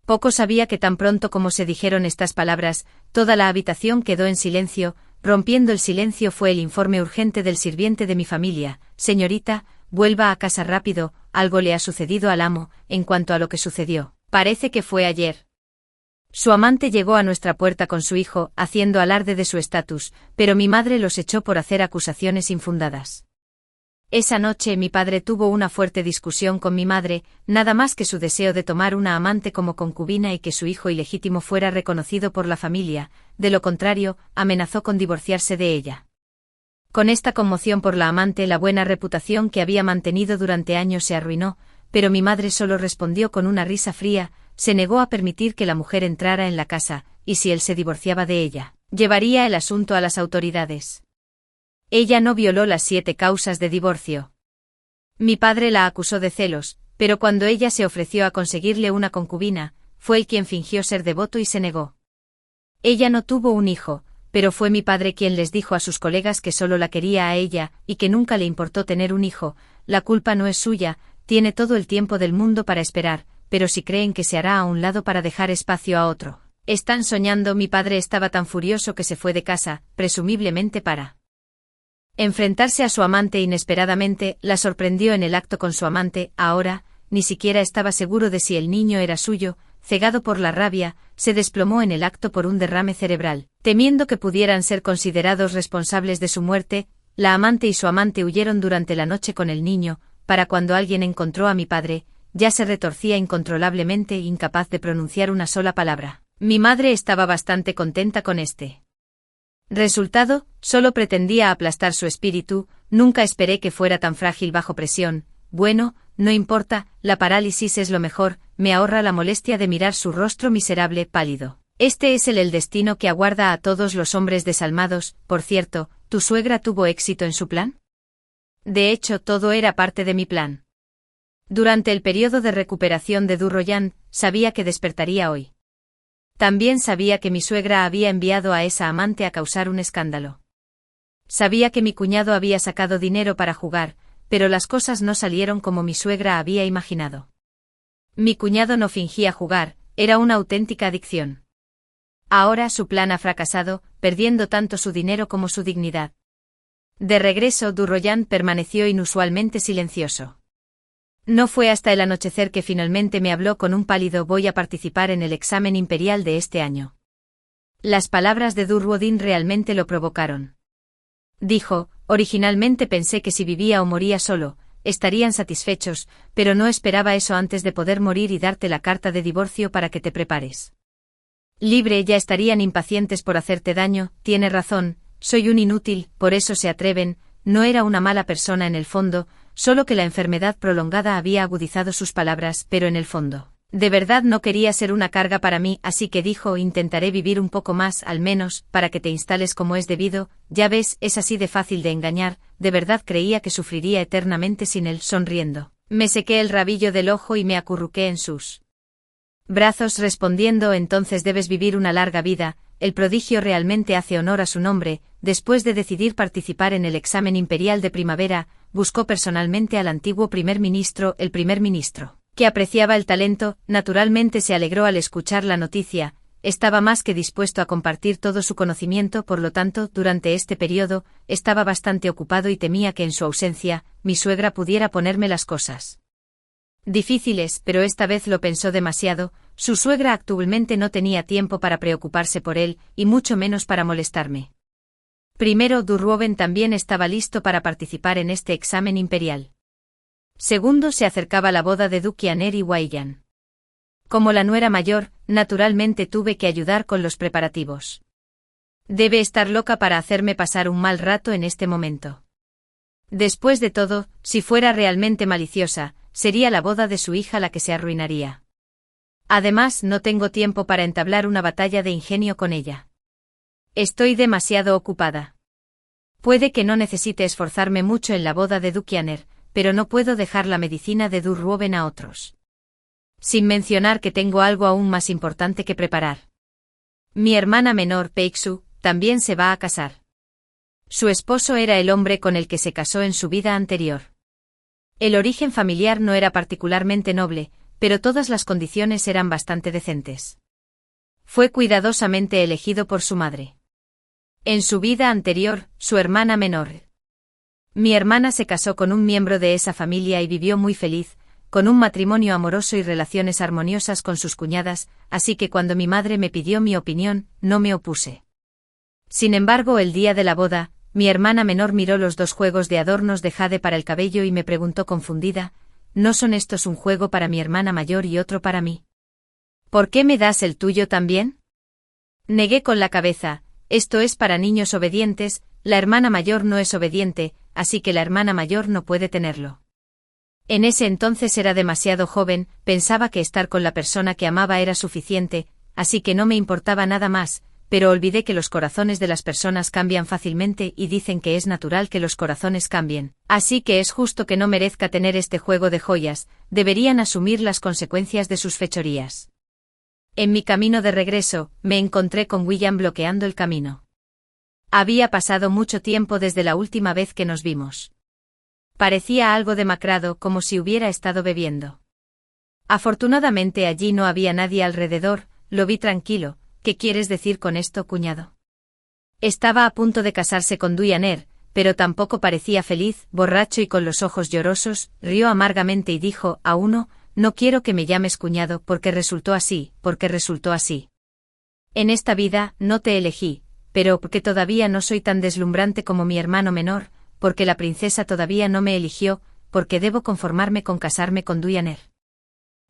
Poco sabía que tan pronto como se dijeron estas palabras, toda la habitación quedó en silencio. Rompiendo el silencio fue el informe urgente del sirviente de mi familia. Señorita, vuelva a casa rápido, algo le ha sucedido al amo. En cuanto a lo que sucedió, Parece que fue ayer. Su amante llegó a nuestra puerta con su hijo, haciendo alarde de su estatus, pero mi madre los echó por hacer acusaciones infundadas. Esa noche mi padre tuvo una fuerte discusión con mi madre, nada más que su deseo de tomar una amante como concubina y que su hijo ilegítimo fuera reconocido por la familia, de lo contrario, amenazó con divorciarse de ella. Con esta conmoción por la amante, la buena reputación que había mantenido durante años se arruinó, pero mi madre solo respondió con una risa fría, se negó a permitir que la mujer entrara en la casa, y si él se divorciaba de ella, llevaría el asunto a las autoridades. Ella no violó las 7 causas de divorcio. Mi padre la acusó de celos, pero cuando ella se ofreció a conseguirle una concubina, fue él quien fingió ser devoto y se negó. Ella no tuvo un hijo, pero fue mi padre quien les dijo a sus colegas que solo la quería a ella y que nunca le importó tener un hijo. La culpa no es suya, tiene todo el tiempo del mundo para esperar, pero si creen que se hará a un lado para dejar espacio a otro, están soñando. Mi padre estaba tan furioso que se fue de casa, presumiblemente para enfrentarse a su amante inesperadamente, la sorprendió en el acto con su amante. Ahora, ni siquiera estaba seguro de si el niño era suyo, cegado por la rabia, se desplomó en el acto por un derrame cerebral, temiendo que pudieran ser considerados responsables de su muerte. La amante y su amante huyeron durante la noche con el niño, para cuando alguien encontró a mi padre, ya se retorcía incontrolablemente, incapaz de pronunciar una sola palabra. Mi madre estaba bastante contenta con este resultado, solo pretendía aplastar su espíritu. Nunca esperé que fuera tan frágil bajo presión. Bueno, no importa, la parálisis es lo mejor, me ahorra la molestia de mirar su rostro miserable, pálido. Este es el destino que aguarda a todos los hombres desalmados. Por cierto, ¿tu suegra tuvo éxito en su plan? De hecho, todo era parte de mi plan. Durante el periodo de recuperación de Durroyan, sabía que despertaría hoy. También sabía que mi suegra había enviado a esa amante a causar un escándalo. Sabía que mi cuñado había sacado dinero para jugar, pero las cosas no salieron como mi suegra había imaginado. Mi cuñado no fingía jugar, era una auténtica adicción. Ahora su plan ha fracasado, perdiendo tanto su dinero como su dignidad. De regreso, Durroyan permaneció inusualmente silencioso. No fue hasta el anochecer que finalmente me habló con un pálido: voy a participar en el examen imperial de este año. Las palabras de Durrodin realmente lo provocaron. Dijo: originalmente pensé que si vivía o moría solo, estarían satisfechos, pero no esperaba eso antes de poder morir y darte la carta de divorcio para que te prepares. Libre, ya estarían impacientes por hacerte daño. Tiene razón, soy un inútil, por eso se atreven. No era una mala persona en el fondo, solo que la enfermedad prolongada había agudizado sus palabras, pero en el fondo, de verdad no quería ser una carga para mí, así que dijo: intentaré vivir un poco más, al menos, para que te instales como es debido. Ya ves, es así de fácil de engañar. De verdad creía que sufriría eternamente sin él. Sonriendo, me sequé el rabillo del ojo y me acurruqué en sus brazos respondiendo: entonces debes vivir una larga vida. El prodigio realmente hace honor a su nombre. Después de decidir participar en el examen imperial de primavera, buscó personalmente al antiguo primer ministro. El primer ministro, que apreciaba el talento, naturalmente se alegró al escuchar la noticia. Estaba más que dispuesto a compartir todo su conocimiento. Por lo tanto, durante este periodo, estaba bastante ocupado y temía que en su ausencia, mi suegra pudiera ponerme las cosas difíciles, pero esta vez lo pensó demasiado. Su suegra actualmente no tenía tiempo para preocuparse por él, y mucho menos para molestarme. Primero, Durroven también estaba listo para participar en este examen imperial. Segundo, se acercaba la boda de Dukianer y Waiyan. Como la nuera mayor, naturalmente tuve que ayudar con los preparativos. Debe estar loca para hacerme pasar un mal rato en este momento. Después de todo, si fuera realmente maliciosa, sería la boda de su hija la que se arruinaría. Además, no tengo tiempo para entablar una batalla de ingenio con ella. Estoy demasiado ocupada. Puede que no necesite esforzarme mucho en la boda de Dukianer, pero no puedo dejar la medicina de Durroven a otros. Sin mencionar que tengo algo aún más importante que preparar. Mi hermana menor, Peixu, también se va a casar. Su esposo era el hombre con el que se casó en su vida anterior. El origen familiar no era particularmente noble, pero todas las condiciones eran bastante decentes. Fue cuidadosamente elegido por su madre. En su vida anterior, su hermana menor. Mi hermana se casó con un miembro de esa familia y vivió muy feliz, con un matrimonio amoroso y relaciones armoniosas con sus cuñadas, así que cuando mi madre me pidió mi opinión, no me opuse. Sin embargo, el día de la boda, mi hermana menor miró los 2 juegos de adornos de jade para el cabello y me preguntó confundida, ¿no son estos un juego para mi hermana mayor y otro para mí? ¿Por qué me das el tuyo también? Negué con la cabeza, esto es para niños obedientes, la hermana mayor no es obediente, así que la hermana mayor no puede tenerlo. En ese entonces era demasiado joven, pensaba que estar con la persona que amaba era suficiente, así que no me importaba nada más, pero olvidé que los corazones de las personas cambian fácilmente y dicen que es natural que los corazones cambien, así que es justo que no merezca tener este juego de joyas, deberían asumir las consecuencias de sus fechorías. En mi camino de regreso, me encontré con William bloqueando el camino. Había pasado mucho tiempo desde la última vez que nos vimos. Parecía algo demacrado, como si hubiera estado bebiendo. Afortunadamente allí no había nadie alrededor, lo vi tranquilo. ¿Qué quieres decir con esto, cuñado? Estaba a punto de casarse con Dianer, pero tampoco parecía feliz, borracho y con los ojos llorosos, rió amargamente y dijo a uno, no quiero que me llames cuñado porque resultó así. En esta vida, no te elegí, pero porque todavía no soy tan deslumbrante como mi hermano menor, porque la princesa todavía no me eligió, porque debo conformarme con casarme con Dianer.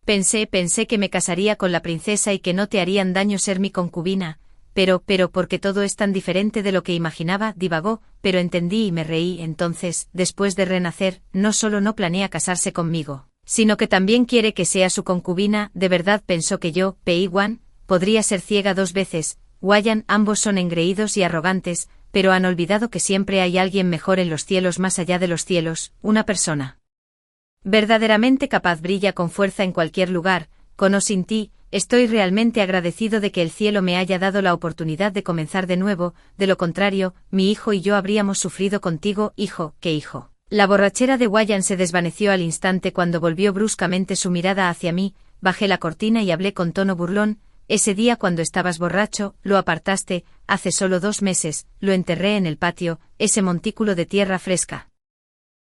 Pensé que me casaría con la princesa y que no te harían daño ser mi concubina, pero porque todo es tan diferente de lo que imaginaba, divagó, pero entendí y me reí. Entonces, después de renacer, no solo no planea casarse conmigo, sino que también quiere que sea su concubina. De verdad pensó que yo, Pei-Wan, podría ser ciega 2 veces, Wayan, ambos son engreídos y arrogantes, pero han olvidado que siempre hay alguien mejor en los cielos más allá de los cielos, una persona verdaderamente capaz brilla con fuerza en cualquier lugar, con o sin ti. Estoy realmente agradecido de que el cielo me haya dado la oportunidad de comenzar de nuevo, de lo contrario, mi hijo y yo habríamos sufrido contigo. Hijo, ¿qué hijo? La borrachera de Wayan se desvaneció al instante cuando volvió bruscamente su mirada hacia mí, bajé la cortina y hablé con tono burlón, ese día cuando estabas borracho, lo apartaste, hace solo 2 meses, lo enterré en el patio, ese montículo de tierra fresca.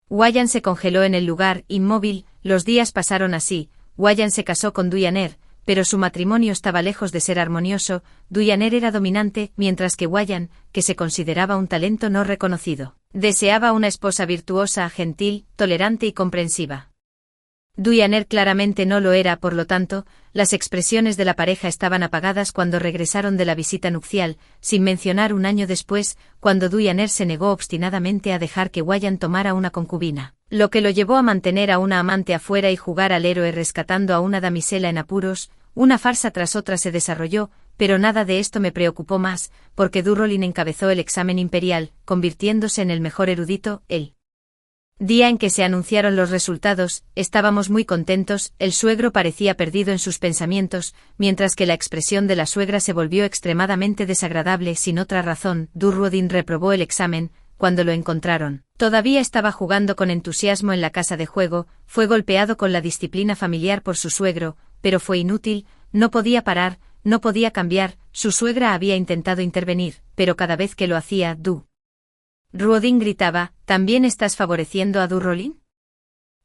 Wayan se congeló en el lugar, inmóvil. Los días pasaron así. Wayan se casó con Dianer, pero su matrimonio estaba lejos de ser armonioso. Dianer era dominante, mientras que Wayan, que se consideraba un talento no reconocido, deseaba una esposa virtuosa, gentil, tolerante y comprensiva. Dianer claramente no lo era, por lo tanto, las expresiones de la pareja estaban apagadas cuando regresaron de la visita nupcial, sin mencionar un año después, cuando Dianer se negó obstinadamente a dejar que Wayan tomara una concubina, lo que lo llevó a mantener a una amante afuera y jugar al héroe rescatando a una damisela en apuros. Una farsa tras otra se desarrolló, pero nada de esto me preocupó más, porque Durrolin encabezó el examen imperial, convirtiéndose en el mejor erudito. El día en que se anunciaron los resultados, estábamos muy contentos. El suegro parecía perdido en sus pensamientos, mientras que la expresión de la suegra se volvió extremadamente desagradable sin otra razón. Durrodin reprobó el examen. Cuando lo encontraron, todavía estaba jugando con entusiasmo en la casa de juego, fue golpeado con la disciplina familiar por su suegro, pero fue inútil, no podía parar, no podía cambiar. Su suegra había intentado intervenir, pero cada vez que lo hacía, Durrodin gritaba, ¿también estás favoreciendo a Durrolin?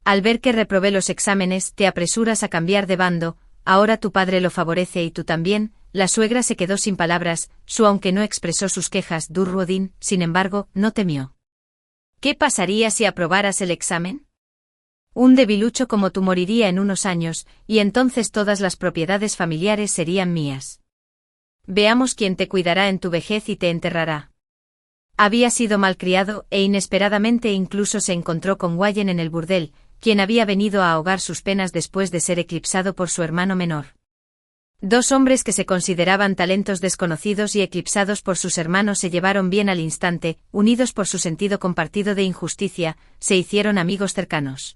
Al ver que reprobé los exámenes, te apresuras a cambiar de bando, ahora tu padre lo favorece y tú también. La suegra se quedó sin palabras, aunque no expresó sus quejas. Durrodin, sin embargo, no temió. ¿Qué pasaría si aprobaras el examen? Un debilucho como tú moriría en unos años, y entonces todas las propiedades familiares serían mías. Veamos quién te cuidará en tu vejez y te enterrará. Había sido malcriado, e inesperadamente incluso se encontró con Wayan en el burdel, quien había venido a ahogar sus penas después de ser eclipsado por su hermano menor. 2 hombres que se consideraban talentos desconocidos y eclipsados por sus hermanos se llevaron bien al instante, unidos por su sentido compartido de injusticia, se hicieron amigos cercanos.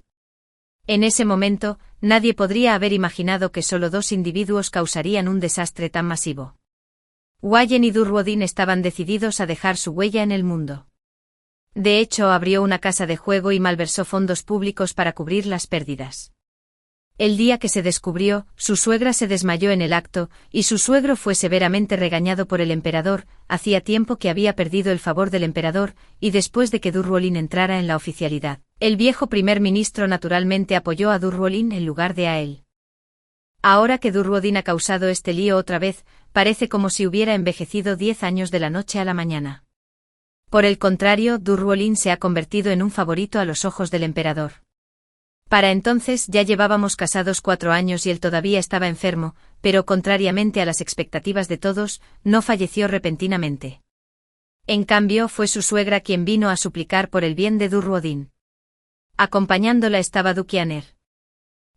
En ese momento, nadie podría haber imaginado que solo 2 individuos causarían un desastre tan masivo. Wayan y Durrodin estaban decididos a dejar su huella en el mundo. De hecho, abrió una casa de juego y malversó fondos públicos para cubrir las pérdidas. El día que se descubrió, su suegra se desmayó en el acto, y su suegro fue severamente regañado por el emperador. Hacía tiempo que había perdido el favor del emperador, y después de que Durrolin entrara en la oficialidad, El viejo primer ministro naturalmente apoyó a Durruolin en lugar de a él. Ahora que Durruolin ha causado este lío otra vez, parece como si hubiera envejecido 10 años de la noche a la mañana. Por el contrario, Durruolin se ha convertido en un favorito a los ojos del emperador. Para entonces ya llevábamos casados 4 años y él todavía estaba enfermo, pero contrariamente a las expectativas de todos, no falleció repentinamente. En cambio, fue su suegra quien vino a suplicar por el bien de Durruolin. Acompañándola estaba Dukianer.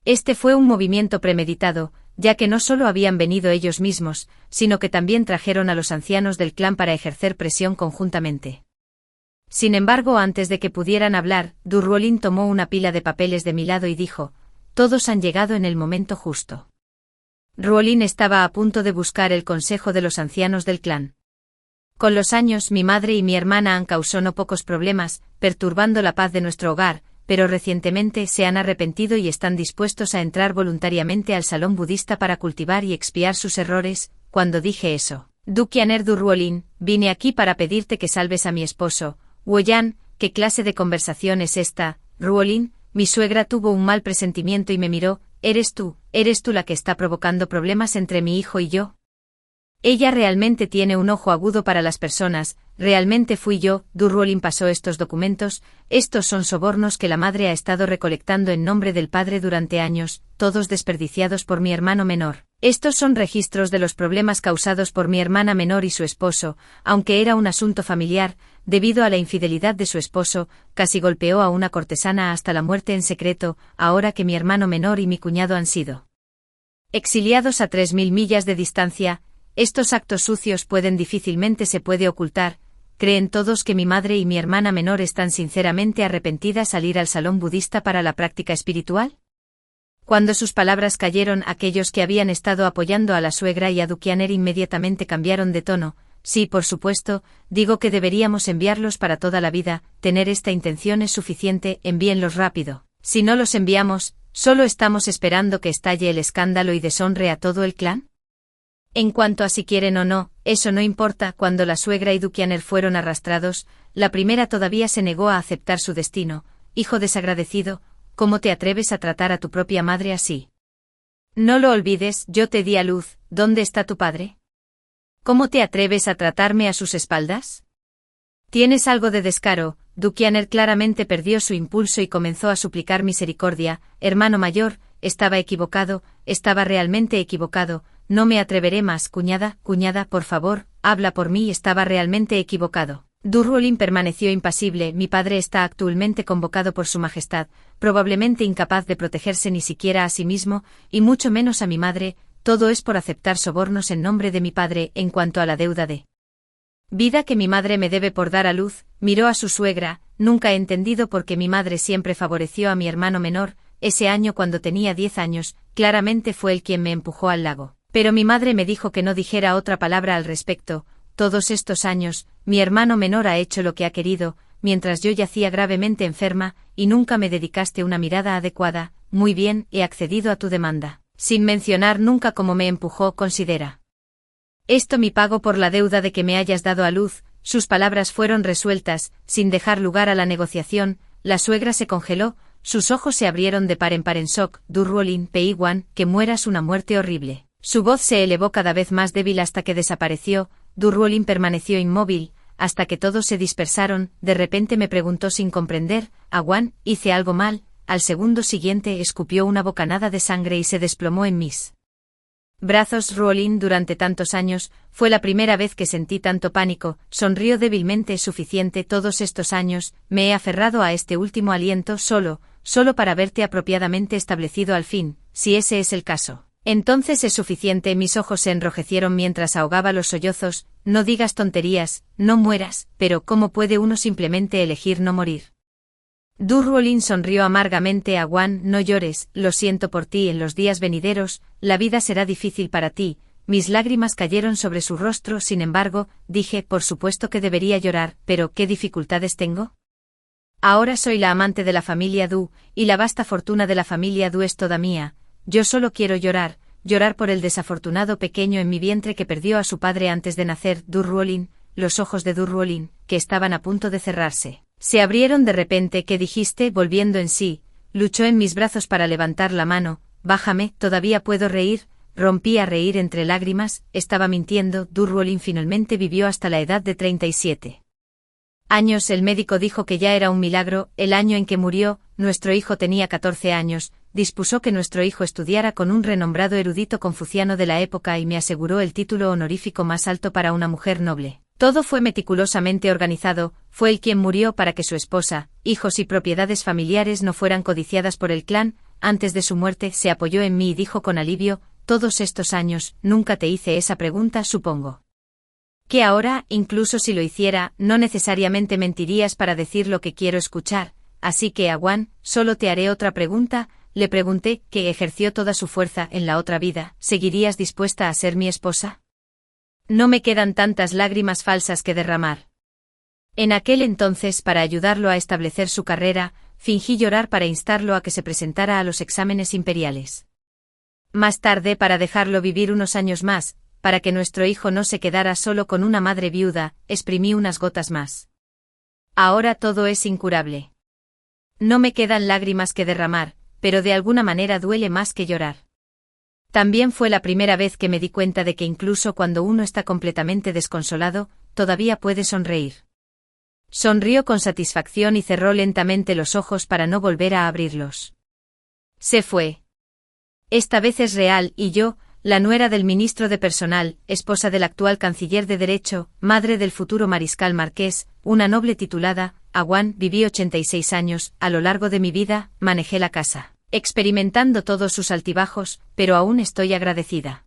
Este fue un movimiento premeditado, ya que no solo habían venido ellos mismos, sino que también trajeron a los ancianos del clan para ejercer presión conjuntamente. Sin embargo, antes de que pudieran hablar, Durruolin tomó una pila de papeles de mi lado y dijo: «Todos han llegado en el momento justo». Ruolin estaba a punto de buscar el consejo de los ancianos del clan. Con los años, mi madre y mi hermana han causado no pocos problemas, perturbando la paz de nuestro hogar, pero recientemente se han arrepentido y están dispuestos a entrar voluntariamente al salón budista para cultivar y expiar sus errores. Cuando dije eso, Dukianer Durruolin, vine aquí para pedirte que salves a mi esposo. Woyan, ¿qué clase de conversación es esta? Ruolin, mi suegra tuvo un mal presentimiento y me miró. ¿Eres tú la que está provocando problemas entre mi hijo y yo? Ella realmente tiene un ojo agudo para las personas, realmente fui yo. Durruolin pasó estos documentos. Estos son sobornos que la madre ha estado recolectando en nombre del padre durante años, todos desperdiciados por mi hermano menor. Estos son registros de los problemas causados por mi hermana menor y su esposo, aunque era un asunto familiar. Debido a la infidelidad de su esposo, casi golpeó a una cortesana hasta la muerte en secreto. Ahora que mi hermano menor y mi cuñado han sido exiliados a 3000 millas de distancia, estos actos sucios difícilmente se puede ocultar. ¿Creen todos que mi madre y mi hermana menor están sinceramente arrepentidas al ir al salón budista para la práctica espiritual? Cuando sus palabras cayeron, aquellos que habían estado apoyando a la suegra y a Dukianer inmediatamente cambiaron de tono. Sí, por supuesto, digo que deberíamos enviarlos para toda la vida. Tener esta intención es suficiente, envíenlos rápido. Si no los enviamos, ¿solo estamos esperando que estalle el escándalo y deshonre a todo el clan? En cuanto a si quieren o no, eso no importa. Cuando la suegra y Dukianer fueron arrastrados, la primera todavía se negó a aceptar su destino. Hijo desagradecido, ¿cómo te atreves a tratar a tu propia madre así? No lo olvides, yo te di a luz. ¿Dónde está tu padre? ¿Cómo te atreves a tratarme a sus espaldas? Tienes algo de descaro. Dukianer claramente perdió su impulso y comenzó a suplicar misericordia. Hermano mayor, estaba equivocado, estaba realmente equivocado. No me atreveré más. Cuñada, por favor, habla por mí. Estaba realmente equivocado. Durruolin permaneció impasible. Mi padre está actualmente convocado por su majestad, probablemente incapaz de protegerse ni siquiera a sí mismo, y mucho menos a mi madre. Todo es por aceptar sobornos en nombre de mi padre. En cuanto a la deuda de vida que mi madre me debe por dar a luz, miró a su suegra. Nunca he entendido por qué mi madre siempre favoreció a mi hermano menor. Ese año, cuando tenía 10 años, claramente fue él quien me empujó al lago. Pero mi madre me dijo que no dijera otra palabra al respecto. Todos estos años, mi hermano menor ha hecho lo que ha querido, mientras yo yacía gravemente enferma, y nunca me dedicaste una mirada adecuada. Muy bien, he accedido a tu demanda. Sin mencionar nunca cómo me empujó. Considera esto mi pago por la deuda de que me hayas dado a luz. Sus palabras fueron resueltas, sin dejar lugar a la negociación. La suegra se congeló, sus ojos se abrieron de par en shock. Durruolin, Peiwan, que mueras una muerte horrible. Su voz se elevó cada vez más débil hasta que desapareció. Durruolin permaneció inmóvil, hasta que todos se dispersaron. De repente me preguntó sin comprender: «Awan, ¿hice algo mal?». Al segundo siguiente escupió una bocanada de sangre y se desplomó en mis brazos. Ruolin, durante tantos años, fue la primera vez que sentí tanto pánico. Sonrió débilmente. Es suficiente. Todos estos años, me he aferrado a este último aliento solo para verte apropiadamente establecido al fin. Si ese es el caso, entonces es suficiente. Mis ojos se enrojecieron mientras ahogaba los sollozos. No digas tonterías, no mueras. Pero ¿cómo puede uno simplemente elegir no morir? Durruolin sonrió amargamente. Awan, no llores, lo siento por ti. En los días venideros, la vida será difícil para ti. Mis lágrimas cayeron sobre su rostro. Sin embargo, dije, por supuesto que debería llorar, pero ¿qué dificultades tengo? Ahora soy la amante de la familia Du, y la vasta fortuna de la familia Du es toda mía. Yo solo quiero llorar por el desafortunado pequeño en mi vientre que perdió a su padre antes de nacer. Durruolin, los ojos de Durruolin, que estaban a punto de cerrarse, Se abrieron de repente. ¿Qué dijiste? Volviendo en sí, luchó en mis brazos para levantar la mano. Bájame, todavía puedo reír. Rompí a reír entre lágrimas. Estaba mintiendo. Durrolin finalmente vivió hasta la edad de 37 años. El médico dijo que ya era un milagro. El año en que murió, nuestro hijo tenía 14 años. Dispuso que nuestro hijo estudiara con un renombrado erudito confuciano de la época y me aseguró el título honorífico más alto para una mujer noble. Todo fue meticulosamente organizado. Fue él quien murió para que su esposa, hijos y propiedades familiares no fueran codiciadas por el clan. Antes de su muerte se apoyó en mí y dijo con alivio: todos estos años, nunca te hice esa pregunta. Supongo que ahora, incluso si lo hiciera, no necesariamente mentirías para decir lo que quiero escuchar. Así que, Awan, solo te haré otra pregunta. Le pregunté, que ejerció toda su fuerza en la otra vida. ¿Seguirías dispuesta a ser mi esposa? No me quedan tantas lágrimas falsas que derramar. En aquel entonces, para ayudarlo a establecer su carrera, fingí llorar para instarlo a que se presentara a los exámenes imperiales. Más tarde, para dejarlo vivir unos años más, para que nuestro hijo no se quedara solo con una madre viuda, exprimí unas gotas más. Ahora todo es incurable. No me quedan lágrimas que derramar, pero de alguna manera duele más que llorar. También fue la primera vez que me di cuenta de que incluso cuando uno está completamente desconsolado, todavía puede sonreír. Sonrió con satisfacción y cerró lentamente los ojos para no volver a abrirlos. Se fue. Esta vez es real y yo, la nuera del ministro de personal, esposa del actual canciller de Derecho, madre del futuro mariscal marqués, una noble titulada, Awan, viví 86 años. A lo largo de mi vida, manejé la casa, experimentando todos sus altibajos, pero aún estoy agradecida.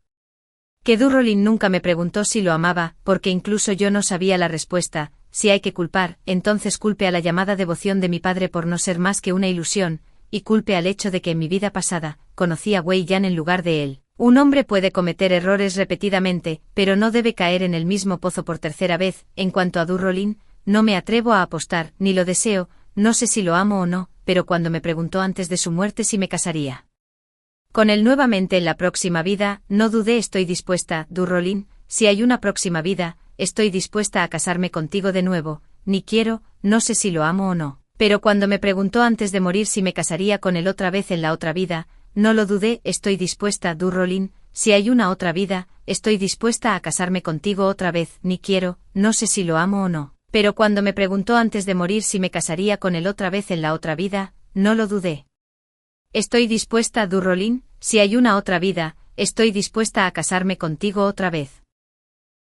Que Durrolin nunca me preguntó si lo amaba, porque incluso yo no sabía la respuesta. Si hay que culpar, entonces culpe a la llamada devoción de mi padre por no ser más que una ilusión, y culpe al hecho de que en mi vida pasada, conocí a Wei Yan en lugar de él. Un hombre puede cometer errores repetidamente, pero no debe caer en el mismo pozo por tercera vez. En cuanto a Durrolin, no me atrevo a apostar, ni lo deseo, no sé si lo amo o no, pero cuando me preguntó antes de su muerte si me casaría con él nuevamente en la próxima vida, no dudé. Estoy dispuesta, Durrolin, si hay una próxima vida, estoy dispuesta a casarme contigo de nuevo. Ni quiero, no sé si lo amo o no, pero cuando me preguntó antes de morir si me casaría con él otra vez en la otra vida, no lo dudé. Estoy dispuesta, Durrolin, si hay una otra vida, estoy dispuesta a casarme contigo otra vez. Ni quiero, no sé si lo amo o no, pero cuando me preguntó antes de morir si me casaría con él otra vez en la otra vida, no lo dudé. Estoy dispuesta, Durrolin, si hay una otra vida, estoy dispuesta a casarme contigo otra vez.